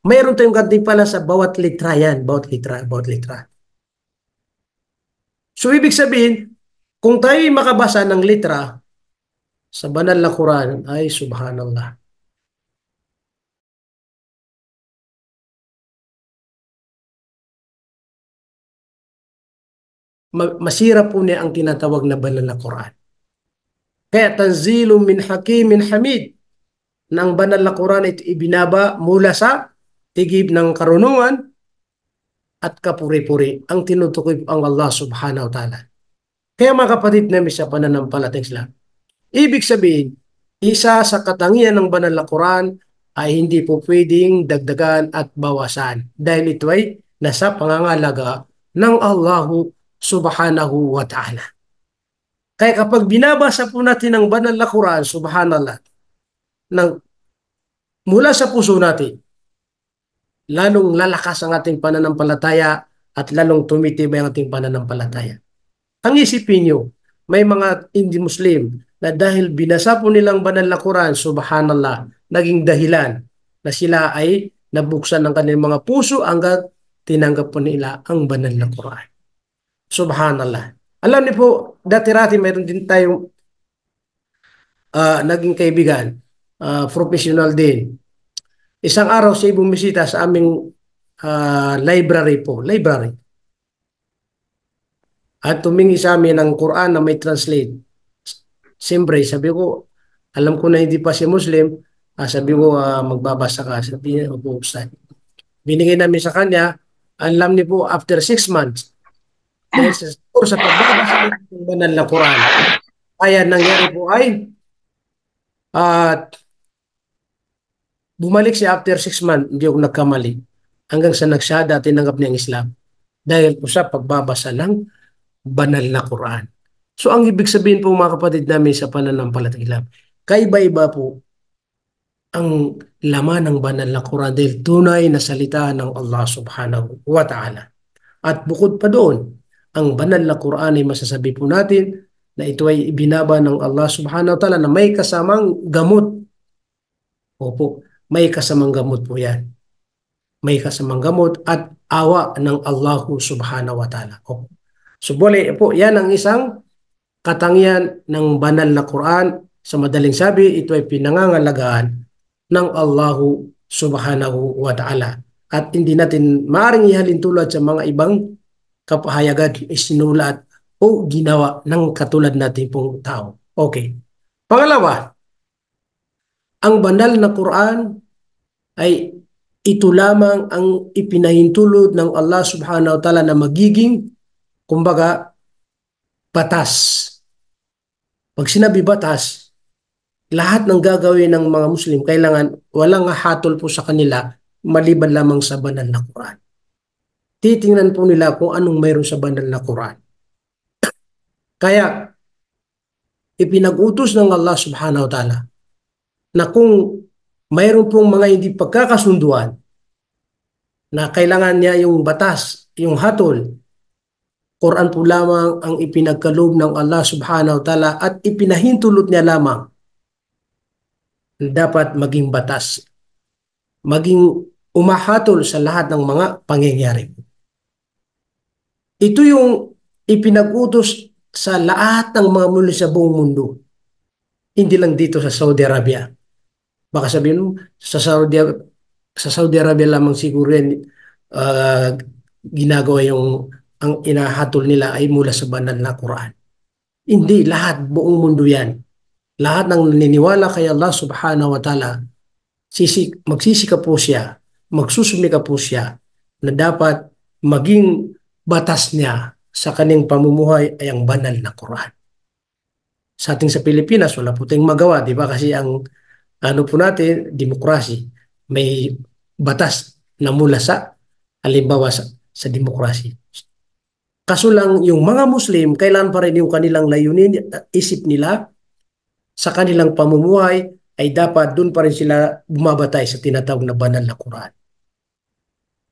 mayroon tayong gantimpala sa bawat litra yan, bawat litra. So, ibig sabihin, kung tayo'y makabasa ng litra sa banal na Quran, ay subhanallah. Masira po niya ang tinatawag na banal na Quran. Kaya tanzilum min hakimin hamid, ng banal na Quran ito ibinaba mula sa tigib ng karunungan at kapuri-puri. Ang tinutukoy ang Allah subhanahu wa ta'ala. Kaya mga kapatid namin sa pananampalatayang Islam, ibig sabihin, isa sa katangian ng banal na Quran ay hindi po pwedeng dagdagan at bawasan dahil ito ay nasa pangangalaga ng Allahu subhanahu wa ta'ala. Kaya kapag binabasa po natin ang banal na Quran, subhanallah, mula sa puso natin, lalong lalakas ang ating pananampalataya at lalong tumitibay ang ating pananampalataya. Ang isipin nyo, may mga hindi-Muslim na dahil binasa po nilang banal na Quran, subhanallah, naging dahilan na sila ay nabuksan ng kanilang mga puso hanggang tinanggap po nila ang banal na Quran. Subhanallah. Alam niyo po, dati-rati mayroon din tayong naging kaibigan, professional din. Isang araw siya bumisita sa aming library. At tumingi sa amin ng Quran na may translate. Siyempre, sabi ko, alam ko na hindi pa si Muslim, sabi ko, magbabasa ka. Sabi niya, opo, Ustad. Binigay namin sa kanya, alam niyo po, after 6 months, dahil sa pagbabasa ng banal na Quran, kaya nangyari po ay, bumalik siya after 6 months, hindi ako nagkamali. Hanggang sa nagsada, tinanggap niya ang Islam. Dahil po sa pagbabasa ng banal na Quran. So ang ibig sabihin po mga kapatid namin sa pananampalatayang Islam, kaiba-iba po ang laman ng banal na Quran dahil tunay na salita ng Allah subhanahu wa ta'ala. At bukod pa doon, ang banal na Quran ay masasabi po natin na ito ay ibinaba ng Allah subhanahu wa ta'ala na may kasamang gamot. Opo, may kasamang gamot po yan. May kasamang gamot at awa ng Allah subhanahu wa ta'ala. Opo. So bole po, yan ang isang katangian ng banal na Quran. Sa madaling sabi, ito ay pinangangalagaan ng Allahu subhanahu wa ta'ala. At hindi natin maaaring ihalin tulad sa mga ibang kapahayagan isinulat o ginawa ng katulad natin pong tao. Okay. Pangalawa, ang banal na Quran ay ito lamang ang ipinahintulot ng Allah subhanahu wa ta'ala na magiging, kumbaga, batas. Pag sinabi batas, lahat ng gagawin ng mga Muslim, kailangan walang hatol po sa kanila maliban lamang sa banal na Quran. Titingnan po nila kung anong mayroon sa banal na Quran. Kaya ipinag-utos ng Allah subhanahu wa ta'ala na kung mayroon pong mga hindi pagkakasunduan na kailangan niya yung batas, yung hatol, Quran po lamang ang ipinagkaloob ng Allah subhanahu wa ta'ala at ipinahintulot niya lamang na dapat maging batas, maging umahatol sa lahat ng mga pangyayari. Ito yung ipinag-utos sa lahat ng mga muli sa buong mundo. Hindi lang dito sa Saudi Arabia. Baka sabihin mo, sa Saudi Arabia lamang siguro yan, ginagawa yung ang inahatol nila ay mula sa banal na Quran. Hindi, lahat, buong mundo yan. Lahat ng naniniwala kay Allah subhanahu wa ta'ala, magsisikap po siya, magsusumika po siya na dapat maging batas niya sa kanyang pamumuhay ay ang banal na Quran. Sa ating sa Pilipinas, wala po tayong magawa, di ba? Kasi ang ano po natin, demokrasi, may batas na mula sa, halimbawa sa demokrasi. Kaso lang yung mga Muslim, kailan pa rin yung kanilang layunin, isip nila, sa kanilang pamumuhay, ay dapat doon pa rin sila bumabatay sa tinatawag na banal na Quran.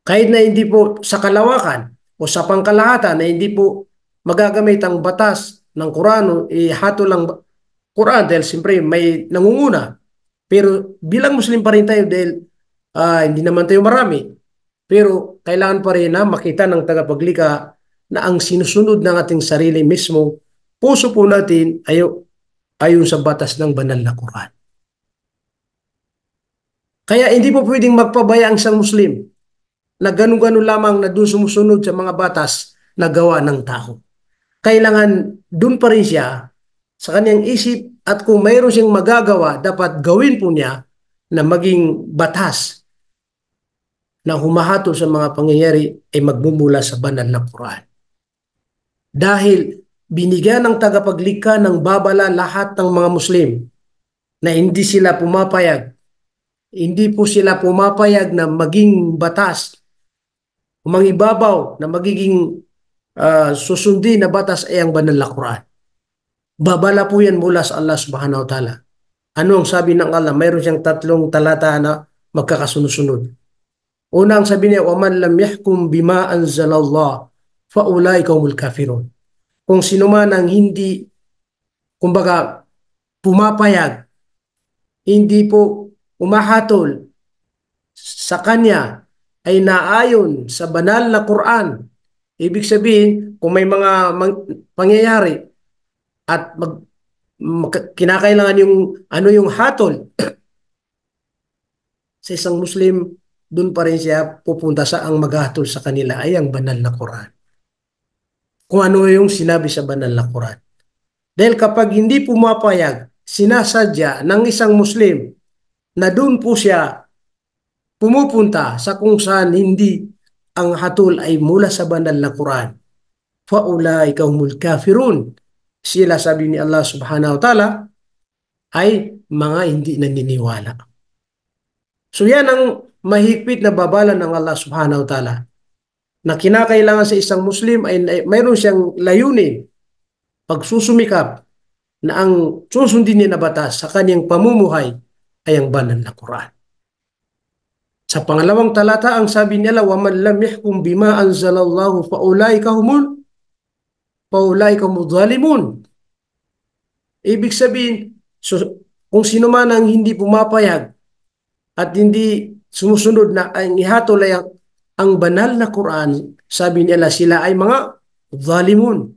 Kahit na hindi po sa kalawakan o sa pangkalahatan na hindi po magagamit ang batas ng Quran o ihato lang Quran dahil siyempre may nangunguna. Pero bilang Muslim pa rin tayo dahil hindi naman tayo marami. Pero kailangan pa rin na makita ng tagapaglikha na ang sinusunod ng ating sarili mismo, puso po natin ayon sa batas ng banal na Quran. Kaya hindi po pwedeng magpabaya ang isang Muslim na gano'n-gano'n lamang na doon sumusunod sa mga batas na gawa ng tao. Kailangan doon pa rin siya sa kanyang isip at kung mayroon siyang magagawa, dapat gawin po niya na maging batas na humahatol sa mga pangyayari ay magmumula sa banal na Quran. Dahil binigyan ng tagapaglikha ng babala lahat ng mga Muslim na hindi sila pumapayag, hindi po sila pumapayag na maging batas, mangibabaw na magiging susundin na batas ay ang banal na Quran. Babala po yan mula sa Allah subhanahu wa ta'ala. Ano ang sabi ng Allah? Mayroon siyang 3 talata na magkakasunod-sunod. Una ang sabi niya, وَمَنْ لَمْ يَحْكُمْ بِمَا أَنزَلَ اللَّهُ فَأُولَٰئِكَ هُمُ الْكَافِرُونَ. Kung sino man ang hindi, kumbaga, pumapayag, hindi po umahatol sa kanya ay naayon sa banal na Quran. Ibig sabihin, kung may mga pangyayari at kinakailangan yung hatol sa isang Muslim, doon pa rin siya pupunta sa ang maghatol sa kanila ay ang banal na Quran. Kung ano yung sinabi sa banal na Quran. Dahil kapag hindi pumapayag, sinasadya ng isang Muslim na doon po siya pumupunta sa kung saan hindi ang hatol ay mula sa banal na Quran. فَأُولَٰئِكَ هُمُ الْكَافِرُونَ. Sila, sabi ni Allah subhanahu wa ta'ala, ay mga hindi naniniwala. So yan ang mahigpit na babala ng Allah subhanahu wa ta'ala na kinakailangan sa isang Muslim ay mayroon siyang layunin, pagsusumikap na ang susundin niya na batas sa kanyang pamumuhay ay ang banal na Quran. Sa pangalawang talata, ang sabi nila, وَمَنْ لَمْ يَحْكُمْ بِمَا أَنزَلَ اللَّهُ فَأُولَٰئِكَ هُمُ الظَّالِمُونَ. Ibig sabihin, kung sino man ang hindi pumapayag at hindi sumusunod na ang ihatol ay ang banal na Quran, sabi nila sila ay mga zalimun,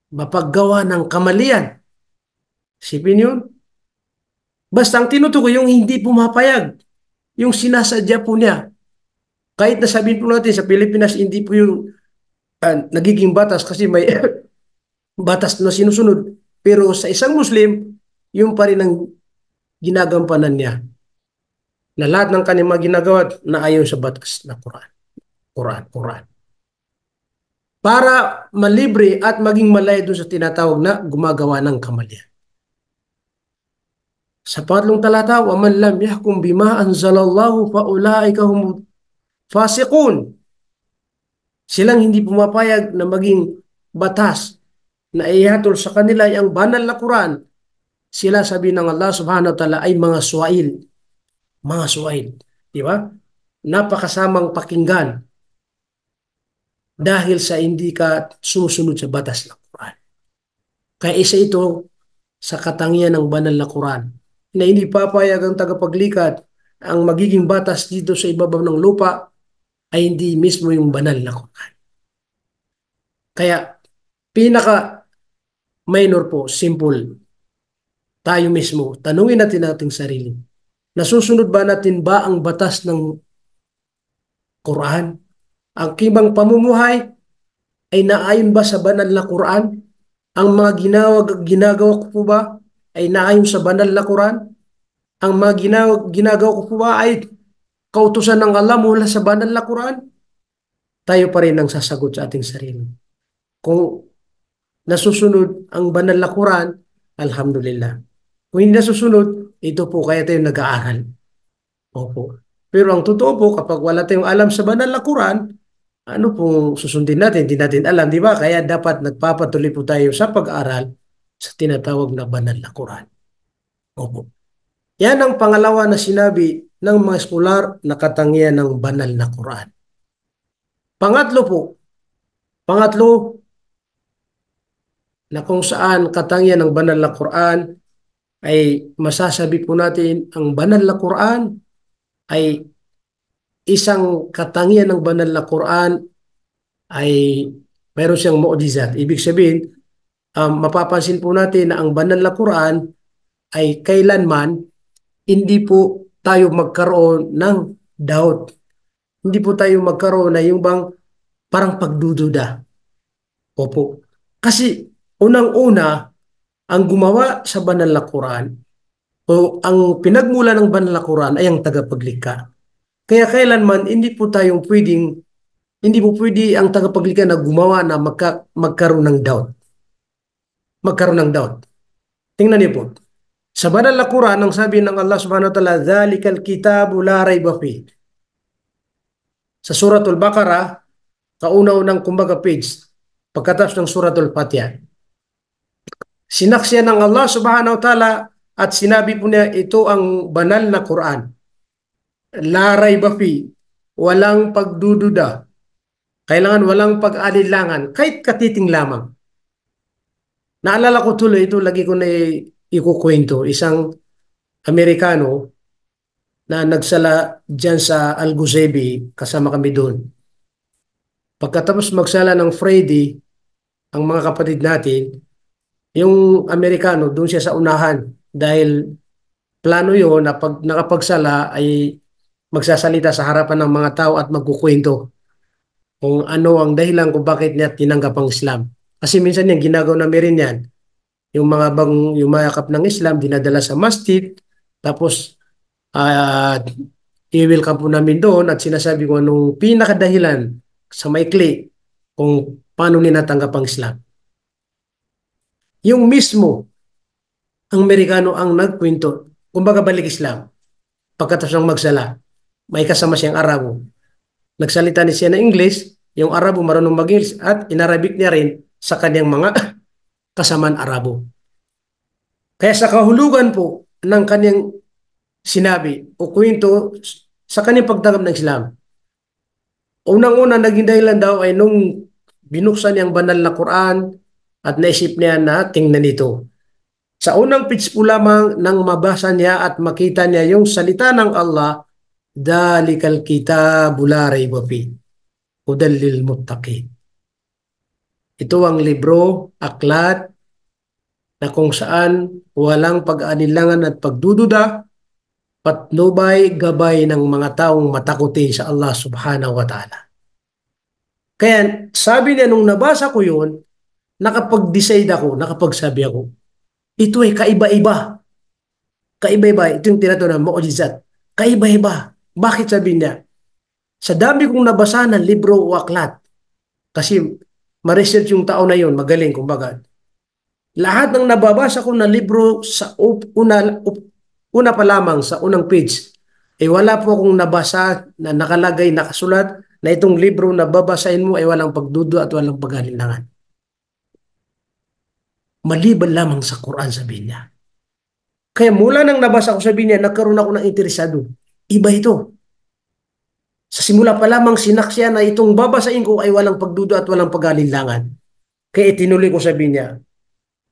mapaggawa ng kamalian. Sipin yun. Basta ang tinutukoy yung hindi pumapayag, yung sinasadya po niya. Kahit na sabihin po natin sa Pilipinas, hindi po yung nagiging batas kasi may batas na sinusunod. Pero sa isang Muslim, yung pa rin ang ginagampanan niya na lahat ng kanyang mga ginagawa na ayon sa batas na Quran. para malibre at maging malaya doon sa tinatawag na gumagawa ng kamalian. Sa pangatlong talata, وَمَنْ لَمْ يَحْكُمْ بِمَا أَنْزَلَ اللَّهُ فَأُولَٰئِكَ هُمُ الْفَاسِقُونَ. Silang hindi pumapayag na maging batas na ihatol sa kanila ay ang banal na Quran. Sila, sabi ng Allah subhanahu wa ta'ala, ay mga suwail. Mga suwail. Di ba? Napakasamang pakinggan dahil sa hindi ka sumusunod sa batas ng Quran. Kaya isa ito sa katangian ng banal na Quran na hindi papayag ang tagapaglikat ang magiging batas dito sa ibabaw ng lupa ay hindi mismo yung banal na Quran. Kaya pinaka minor po, simple, tayo mismo, tanungin natin ating sarili. Nasusunod ba natin ba ang batas ng Quran? Ang kibang pamumuhay ay naayon ba sa banal na Quran? Ang mga ginagawa ko po ba ay naayon sa banal na Quran? Ang mga ginagawa ko po ba ay kautusan ng Allah mula sa banal na Quran? Tayo pa rin ang sasagot sa ating sarili. Kung nasusunod ang banal na Quran, alhamdulillah. Kung hindi nasusunod, ito po kaya tayo nag-aaral. Opo. Pero ang totoo po, kapag wala tayong alam sa banal na Quran, ano pong susundin natin? Hindi natin alam, di ba? Kaya dapat nagpapatuloy po tayo sa pag-aaral sa tinatawag na banal na Quran. Opo. Yan ang pangalawa na sinabi ng mga eskolar na katangian ng banal na Quran. Pangatlo na kung saan katangian ng banal na Quran ay masasabi po natin ang banal na Quran ay isang katangian ng banal na Quran ay mayroon siyang mu'jizat. Ibig sabihin, mapapansin po natin na ang banal na Quran ay kailanman hindi po tayo magkaroon ng doubt. Hindi po tayo magkaroon na yung bang parang pagdududa. Opo. Kasi unang-una, ang gumawa sa banal na Quran o ang pinagmula ng banal na Quran ay ang tagapaglikha. Kaya kailanman hindi po pwede ang tagapaglikha na gumawa na magkaroon ng doubt. Magkaroon ng doubt. Tingnan niyo po. Sa banal na Quran, ang sabi ng Allah subhanahu wa ta'ala, "Dhalikal kitabu la rayba fihi." Sa Suratul Baqarah, kauna-unang kumbaga page, pagkatapos ng Suratul Fatiha. Sinaksiyan ng Allah subhanahu wa ta'ala at sinabi po niya ito ang banal na Quran. La rayba fihi. Walang pagdududa. Kailangan walang pag-alilangan, kahit katiting lamang. Naalala ko tuloy ito, lagi ko na ikukwento. Isang Amerikano na nagsala dyan sa Al-Guzaybi, kasama kami doon. Pagkatapos magsala ng Friday, ang mga kapatid natin, yung Amerikano, doon siya sa unahan. Dahil plano yun na pag nakapagsala ay magsasalita sa harapan ng mga tao at magkukwento kung ano ang dahilan kung bakit niya tinanggap ang Islam. Kasi minsan yung ginagawa na meron yan, yung mga yumayakap ng Islam, dinadala sa masjid, tapos i-welcome po namin doon at sinasabi ko anong pinakadahilan sa maikli kung paano ninatanggap ang Islam. Yung mismo, ang Amerikano ang nagkwento, kumbaga balik Islam, pagkatapos ng magsala, may kasama siyang Arabo. Nagsalita niya siya ng English, yung Arabo marunong mag-English at inarabik niya rin sa kanyang mga kasamaan Arabo. Kaya sa kahulugan po ng kanyang sinabi o kwento sa kanyang pagtanggap ng Islam, unang-una naging dahilan daw ay nung binuksan niyang banal na Quran at naisip niya na tingnan ito. Sa unang page po lamang nang mabasa niya at makita niya yung salita ng Allah, "Dhalikal kitabu la rayba fihi hudal lil muttaqin." Ito ang libro, aklat, na kung saan walang pag-anilangan at pagdududa, patnubay, gabay ng mga taong matakutin sa Allah subhanahu wa ta'ala. Kaya sabi niya nung nabasa ko yun, nakapag-decide ako, nakapagsabi ako, ito ay kaiba-iba. Kaiba-iba. Ito yung tinatawag na mu'jizat. Kaiba-iba. Bakit sabi niya? Sa dami kong nabasa ng libro o aklat, kasi ma-research yung tao na yun, magaling, kumbaga. Lahat ng nababasa ko na libro sa una pa lamang sa unang page, wala po akong nabasa na nakalagay, nakasulat na itong libro na babasahin mo ay walang pagduda at walang pag-alinlangan. Maliban lamang sa Quran, sabihin niya. Kaya mula nang nabasa ko, sabihin niya, nagkaroon ako ng interesado. Iba ito. Sa simula pa lamang sinaksya na itong babasahin ko ay walang pagduda at walang pag-alinlangan. Kaya itinuloy ko, sabihin niya,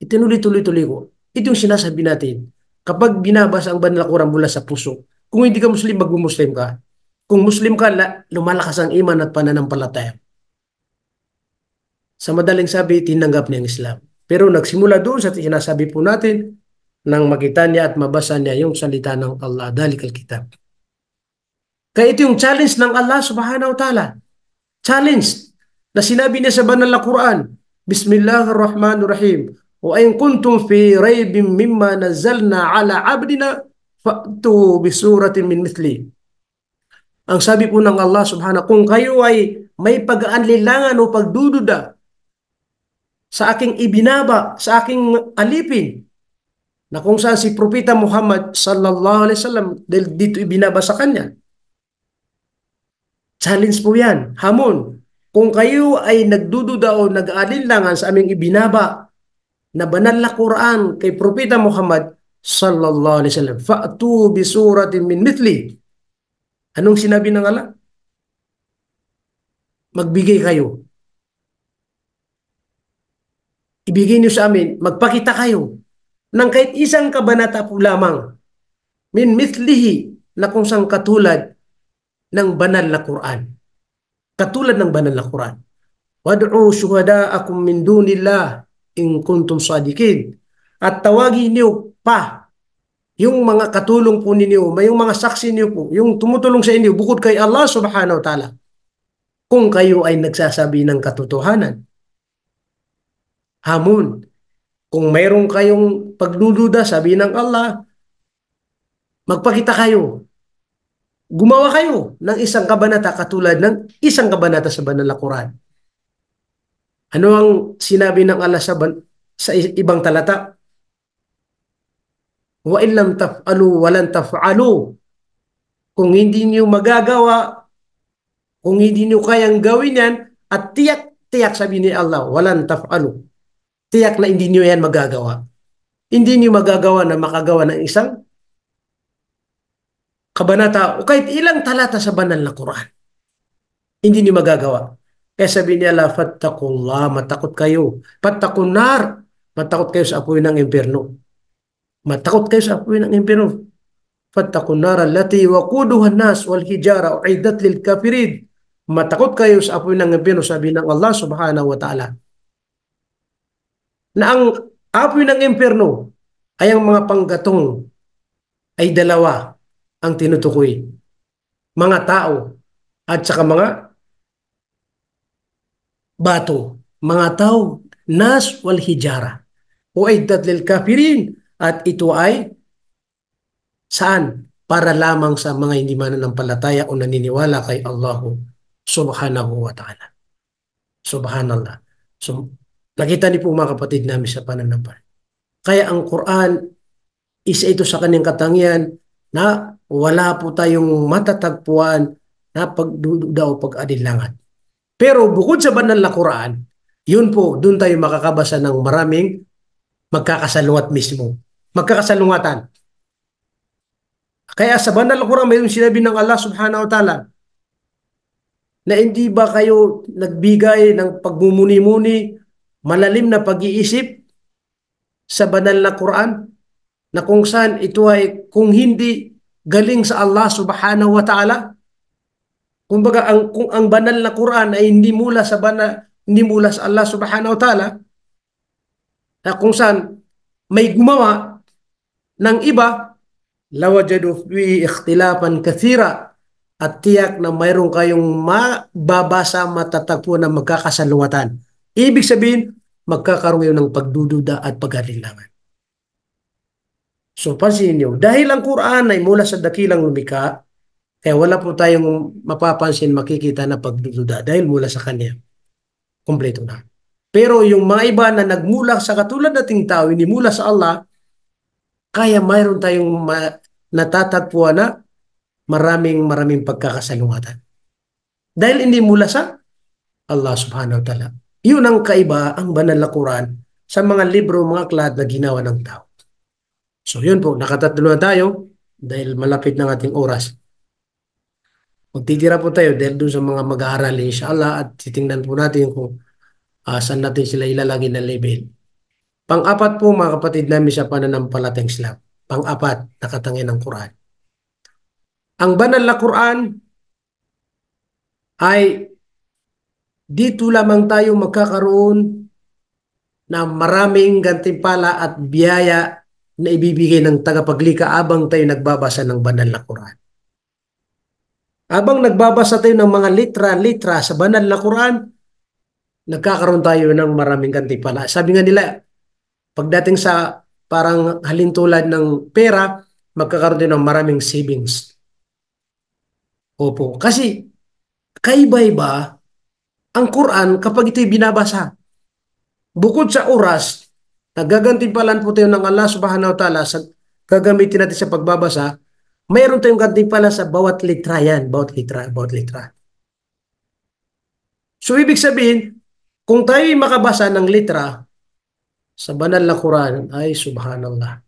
itinuloy-tuloy-tuloy ko. Ito yung sinasabi natin. Kapag binabasa ang banal na Quran mula sa puso, kung hindi ka Muslim, mag-Muslim ka. Kung Muslim ka, lumalakas ang iman at pananampalataya. Sa madaling sabi, tinanggap niya ang Islam. Pero nagsimula doon sa sinasabi po natin nang makita niya at mabasa niya yung salita ng Allah, dalikal kitab. Kaya ito yung challenge ng Allah subhanahu wa ta'ala. Challenge na sinabi niya sa banal na Quran. Bismillahirrahmanirrahim. Wa in kuntum fi raybin mimma nazzalna ala abdina fa'tu bi suratin min mithli. Ang sabi po ng Allah subhanahu, kung kayo ay may pag-aanlilangan o pagdududa sa aking ibinaba, sa aking alipin, na kung saan si Propeta Muhammad sallallahu alaihi wasallam, dahil dito ibinaba sa kanya. Challenge po yan, hamon. Kung kayo ay nagdududa o nag-aalinlangan sa aming ibinaba na banal na Quran kay Propeta Muhammad sallallahu alaihi wasallam, fa'tu bi suratin min mithli. Anong sinabi ng Allah? Magbigay kayo. Ibigay niyo sa amin, magpakita kayo ng kahit isang kabanata po lamang min mithlihi, na kung saan katulad ng banal na Quran. Katulad ng banal na Quran. Wad'u shuhada'akum min dunillah in kuntum sadiqin. At tawagin niyo pa yung mga katulong po ninyo, yung mga saksi niyo po, yung tumutulong sa inyo bukod kay Allah subhanahu wa ta'ala, kung kayo ay nagsasabi ng katotohanan. Hamon. Kung mayroon kayong pagdududa, sabi ng Allah, magpakita kayo. Gumawa kayo ng isang kabanata katulad ng isang kabanata sa banal na Quran. Ano ang sinabi ng Allah sa ibang talata? Wa in lam taf'alu wa lan taf'alu. Kung hindi niyo magagawa, kung hindi niyo kayang gawin yan, at tiyak sabi ni Allah, walan taf'alu. Tiyak na hindi niyo yan magagawa. Hindi niyo magagawa na makagawa ng isang kabanata o kahit ilang talata sa banal na Quran. Hindi niyo magagawa. Kaya sabi niya, la fattakullah, matakot kayo. Fattakun nar, matakot kayo sa apoy ng impyerno. Matakot kayo sa apoy ng impyerno. Fattakun nar allati waquduha an-nas wal hijara uiddat lil kafirin. Matakot kayo sa apoy ng impyerno, sabi ng Allah subhanahu wa ta'ala. Na ang apoy ng impyerno ay ang mga panggatong ay dalawa ang tinutukoy. Mga tao at saka mga bato. Mga tao, nas wal hijara. Uiddat lil kafirin. At ito ay saan? Para lamang sa mga hindi mananampalataya o naniniwala kay Allah subhanahu wa ta'ala. Subhanallah. So, nakita niyo po mga kapatid namin sa pananampalataya. Kaya ang Quran, isa ito sa kanyang katangian na wala po tayong matatagpuan na pagdududa o pag-adilangan. Pero bukod sa banal na Quran, yun po, doon tayo makakabasa ng maraming magkakasalungat mismo. Magkakasalungatan. Kaya sa banal na Quran, mayroong sinabi ng Allah subhanahu wa ta'ala na hindi ba kayo nagbigay ng pagmumuni-muni, malalim na pag-iisip sa banal na Quran, na kung saan ito ay kung hindi galing sa Allah subhanahu wa ta'ala. Kumbaga kung ang banal na Quran ay hindi mula sa Allah subhanahu wa ta'ala, na kung saan may gumawa ng iba, lawajadu fi ikhtilafan kathira, at tiyak na mayroon kayong mababasa, matatagpo na magkakasalungatan. Ibig sabihin, magkakaroon ngayon ng pagdududa at pag-alinlangan. So pansinin niyo, dahil ang Quran ay mula sa dakilang lumikha, kaya wala po tayong mapapansin, makikita na pagdududa dahil mula sa Kanya. Kompleto na. Pero yung mga iba na nagmula sa katulad nating tao, hindi mula sa Allah, kaya mayroon tayong natatagpuan na maraming maraming pagkakasalungatan. Dahil hindi mula sa Allah subhanahu wa ta'ala. Yun ang kaiba, ang banal na Quran sa mga libro, mga aklat na ginawa ng tao. So yun po, nakatatlo na tayo dahil malapit ng ating oras. Magtitira po tayo dahil dun sa mga mag-aaral inshallah at titingnan po natin kung saan natin sila ilalagay na level. Pang-apat po mga kapatid namin sa pananampalatayang Islam. Pang-apat, nakatangin ng Quran. Ang banal na Quran ay dito lamang tayo magkakaroon ng maraming gantimpala at biyaya na ibibigay ng tagapaglikha abang tayo nagbabasa ng banal na Quran. Abang nagbabasa tayo ng mga litra-litra sa banal na Quran, nagkakaroon tayo ng maraming gantimpala. Sabi nga nila, pagdating sa parang halintulad ng pera, magkakaroon tayo ng maraming savings. Opo. Kasi kaiba-iba ang Quran kapag ito'y binabasa. Bukod sa oras, nagagantimpalan po tayo ng Allah subhanahu wa ta'ala sa gagamitin natin sa pagbabasa, mayroon tayong gantimpala sa bawat litra yan, bawat litra, bawat litra. So, ibig sabihin, kung tayo'y makabasa ng litra sa banal na Quran, ay subhanallah.